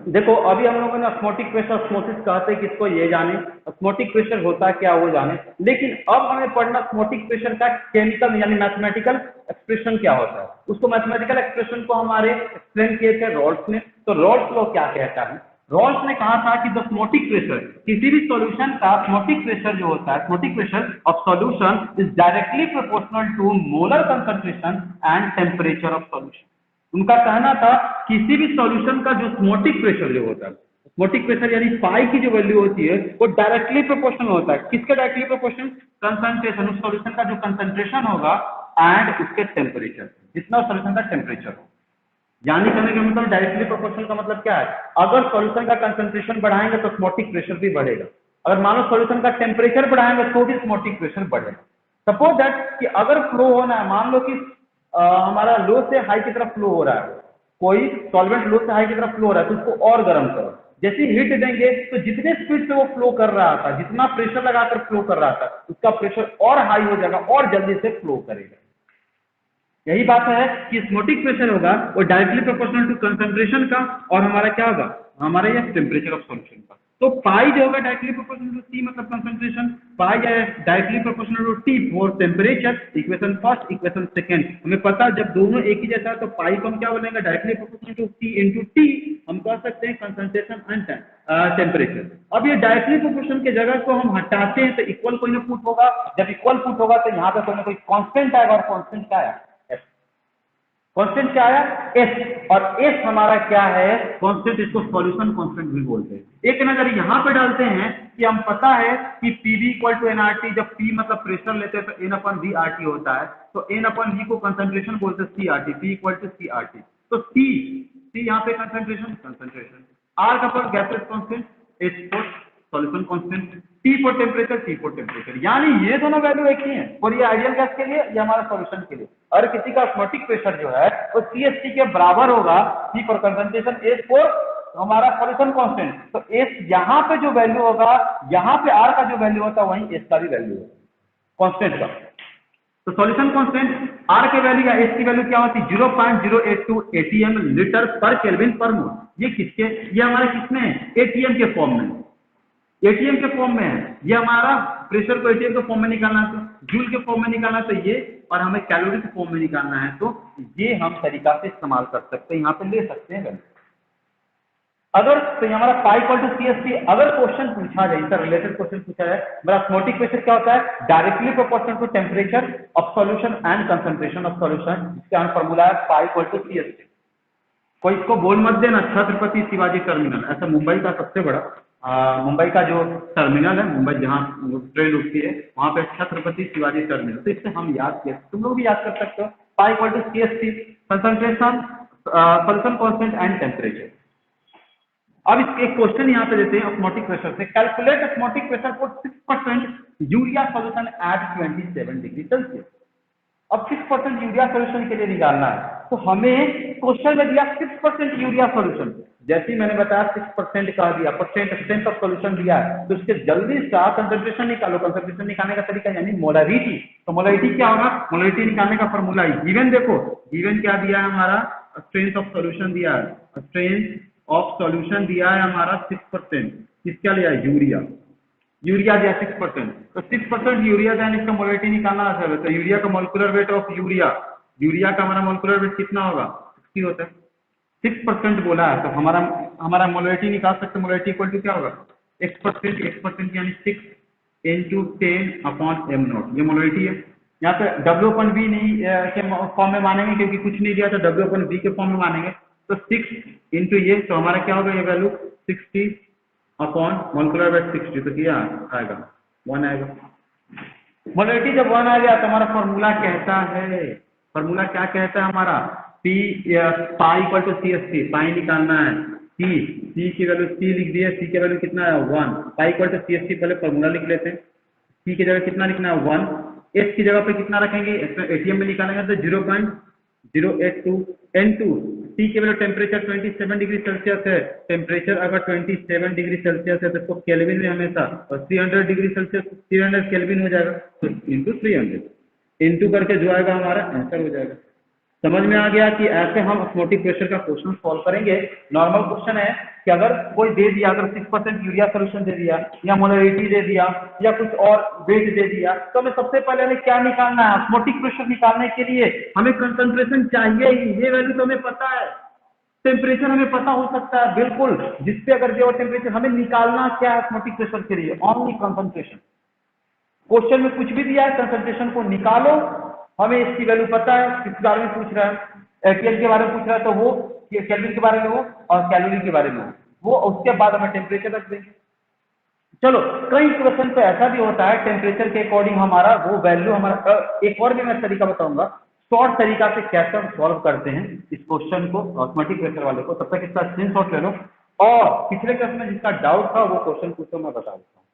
देखो अभी हम लोगों ने ऑस्मोटिक प्रेशर, ऑस्मोसिस कहते हैं किसको, ये जाने ऑस्मोटिक प्रेशर होता क्या वो जाने। लेकिन अब हमें पढ़ना ऑस्मोटिक प्रेशर का केमिकल यानी मैथमेटिकल एक्सप्रेशन क्या होता है। उसको मैथमेटिकल एक्सप्रेशन को हमारे एक्सप्लेन किए थे रॉल्स ने। तो रॉल्स लॉ क्या कहता है, रॉल्स ने कहा था कि द ऑस्मोटिक प्रेशर, किसी भी सॉल्यूशन का ऑस्मोटिक प्रेशर जो होता है, osmotic pressure of solution is directly proportional to molar concentration and temperature of solution. उनका कहना था किसी भी सॉल्यूशन का जो ऑस्मोटिक प्रेशर जो होता है, ऑस्मोटिक प्रेशर यानी पाई की जो वैल्यू होती है वो डायरेक्टली प्रोपोर्शनल होता है, किसके डायरेक्टली प्रोपोर्शनल, कंसंट्रेशन, उस सॉल्यूशन का जो कंसंट्रेशन होगा एंड उसके टेम्परेचर, जितना सॉल्यूशन का टेम्परेचर हो। यानी कहने का मतलब डायरेक्टली प्रोपोर्शनल का मतलब क्या है, अगर सॉल्यूशन का कंसंट्रेशन बढ़ाएंगे तो ऑस्मोटिक प्रेशर भी बढ़ेगा, अगर मान लो सॉल्यूशन का टेम्परेचर बढ़ाएंगे तो भी ऑस्मोटिक प्रेशर बढ़ेगा। सपोज दैट कि अगर फ्लो होना है, मान लो कि हमारा लो से हाई की तरफ फ्लो हो रहा है, कोई सॉल्वेंट लो से हाई की तरफ फ्लो हो रहा है, तो उसको और गर्म करो। जैसे हीट देंगे तो जितने स्पीड से वो फ्लो कर रहा था, जितना प्रेशर लगाकर फ्लो कर रहा था, उसका प्रेशर और हाई हो जाएगा और जल्दी से फ्लो करेगा। यही बात है कि ऑस्मोटिक प्रेशर होगा वो डायरेक्टली प्रोपोर्शनल टू कंसंट्रेशन का, और हमारा क्या होगा, हमारा ये टेम्परेचर ऑफ सॉल्यूशन का। तो पाई जो होगा डायरेक्टली प्रोपोर्शनल टू टी मतलब कंसंट्रेशन, पाई है directly proportional to T for temperature. Equation first, equation second, हमें पता है जब दोनों एक ही जैसा है तो पाई को हम क्या बोलेंगे, directly proportional to T into T हम कह सकते हैं कंसंट्रेशन एंड टेम्परेचर। अब ये डायरेक्टली प्रोपोर्शनल के जगह को हम हटाते हैं तो इक्वल कोई ना पुट होगा, जब इक्वल पुट होगा तो यहाँ पे कोई ना कोई कांस्टेंट आएगा, और कांस्टेंट क्या है, कांस्टेंट क्या आया एस, और एस हमारा क्या है कांस्टेंट, इसको सॉल्यूशन कांस्टेंट भी बोलते हैं। एक नजर यहाँ पे डालते हैं कि हम पता है कि पीवी इक्वल टू एनआरटी, जब पी मतलब प्रेशर लेते हैं तो N upon V R T होता है, तो एन अपन वी को कंसंट्रेशन बोलते हैं C R T, P equal to C R T. तो सी यहाँ पे कंसंट्रेशन, आर का पर gases constant, H for solution constant, T for temperature, यानी ये दोनों वैल्यू एक ही है, और ये आइडियल गैस के लिए, ये हमारा सॉल्यूशन के लिए। और किसी का ऑस्मोटिक प्रेशर जो है वो सीएसटी के बराबर होगा, सी फॉर कंसंट्रेशन, एच फॉर हमारा सॉल्यूशन कांस्टेंट। तो एस यहाँ पे जो वैल्यू होगा, यहाँ पे आर का जो वैल्यू होता है वहीं एस का भी वैल्यू होगा कांस्टेंट का। तो सॉल्यूशन कांस्टेंट आर के वैल्यू या एस की वैल्यू क्या होती है 0.082 एटीएम लीटर पर केल्विन पर मोल। ये किसके, ये हमारे किसमें है एटीएम के फॉर्म में, एटीएम के फॉर्म में है। ये हमारा प्रेशर को एटीएम के फॉर्म में निकालना है, तो जूल के फॉर्म में निकालना तो ये, और हमें कैलोरी के फॉर्म में निकालना है, तो ये हम तरीका से इस्तेमाल कर सकते हैं, यहाँ पे ले सकते हैं वैल्यू। अगर तो हमारा पाई इक्वल टू सीएसटी, अगर क्वेश्चन पूछा जाए, इसका रिलेटेड क्वेश्चन पूछा जाए, मेरा ऑस्मोटिक प्रेशर क्या होता है directly proportional to temperature of solution and concentration of solution, इसका फॉर्मूला है पाई इक्वल टू सीएसटी। कोई इसको बोल मत देना छत्रपति शिवाजी टर्मिनल, ऐसा मुंबई का सबसे बड़ा मुंबई का जो टर्मिनल है, मुंबई जहाँ ट्रेन रुकती है वहां पे छत्रपति शिवाजी टर्मिनल, तो इससे हम याद किए, तुम लोग भी याद कर सकते हो। Pi equal to CST, concentration, solution constant and temperature. अब इसके एक क्वेश्चन यहाँ पे देते हैं ऑस्मोटिक प्रेशर से, calculate osmotic pressure for 6% urea solution at 27 degree Celsius. अब 6% यूरिया सॉल्यूशन के लिए निकालना है, तो हमें क्वेश्चन में दिया 6% यूरिया सॉल्यूशन, जैसे ही मैंने बताया 6% का दिया, परसेंट स्ट्रेंथ ऑफ सॉल्यूशन दिया है, तो उसके जल्दी से कंसंट्रेशन निकालो। कंसंट्रेशन निकालने का तरीका यानी मोलरिटी, तो मोलरिटी क्या होगा, मोलरिटी निकालने का फॉर्मूला है गिवन, देखो गिवन क्या दिया है हमारा, स्ट्रेंथ ऑफ सॉल्यूशन दिया है, स्ट्रेंथ ऑफ सॉल्यूशन दिया है हमारा 6%, किसका लिया है यूरिया, यूरिया दिया 6%, तो 6% यूरिया देन इसका मोलरिटी निकालना है, तो यूरिया का मोलिकुलर वेट ऑफ यूरिया का हमारा मोलिकुलर वेट कितना होगा 60 होता है, 6% बोला है, तो हमारा मोलरिटी निकाल सकते, मोलरिटी इक्वल टू क्या होगा x% यानी 6 into 10/m0, ये मोलरिटी है। यहाँ पे W/V नहीं के फॉर्म में मानेंगे क्योंकि कुछ नहीं दिया, तो W/V के फॉर्म में मानेंगे, तो 6 इंटू ये, तो हमारा क्या होगा ये वैल्यू 60 अपॉन मोलिकुलर वेट 60, तो क्या आएगा 1 आएगा। मोलरिटी जब 1 आ गया तो हमारा फॉर्मूला कहता है, फॉर्मूला क्या कहता है हमारा, P pi equal to CST, pi निकालना है, C की वैल्यू C लिख दिया, C की वैल्यू कितना है 1, पाई इक्वल टू CST, पहले फॉर्मूला लिख लेते हैं, C की जगह कितना लिखना है 1, S की जगह पे कितना रखेंगे, एटीएम में निकालेंगे तो 0.082 N2, T की वैल्यू टेम्परेचर 27 डिग्री सेल्सियस है, टेम्परेचर अगर 27 डिग्री सेल्सियस है तो इसको केल्विन में हमेशा, और 300 डिग्री सेल्सियस 300 केल्विन हो जाएगा, तो इंटू 300 इंटू करके जो आएगा हमारा आंसर हो जाएगा। समझ में आ गया कि ऐसे हम ऑस्मोटिक प्रेशर का क्वेश्चन सॉल्व करेंगे। नॉर्मल क्वेश्चन है कि अगर कोई दे दिया, अगर 6% यूरिया सॉल्यूशन दे दिया या मोलरिटी दे दिया या कुछ और वेट दे दिया, तो हमें सबसे पहले हमें क्या निकालना है, ऑस्मोटिक प्रेशर निकालने के लिए हमें कंसंट्रेशन चाहिए ही, ये वैल्यू तो हमें पता है, टेम्परेचर हमें पता हो सकता है बिल्कुल, जिससे अगर जो टेम्परेचर हमें निकालना क्या है ऑस्मोटिक प्रेशर के लिए, ओनली कंसंट्रेशन। क्वेश्चन में कुछ भी दिया है, कंसंट्रेशन को निकालो, हमें इसकी वैल्यू पता है, किस बारे में पूछ रहा है, एटीएम के बारे में पूछ रहा है तो वो केल्विन के बारे में हो, और कैलोरी के बारे में हो वो, उसके बाद हमें टेम्परेचर रख देंगे। चलो कई क्वेश्चन पे ऐसा भी होता है टेम्परेचर के अकॉर्डिंग हमारा वो वैल्यू हमारा, एक और भी मैं तरीका बताऊंगा शॉर्ट तरीका से कैसे हम सॉल्व करते हैं इस क्वेश्चन को, ऑस्मोटिक प्रेशर वाले को। तब तक इसका स्क्रीनशॉट ले लो, और पिछले क्लास में जिसका डाउट था वो क्वेश्चन पूछो, मैं बता देता हूँ।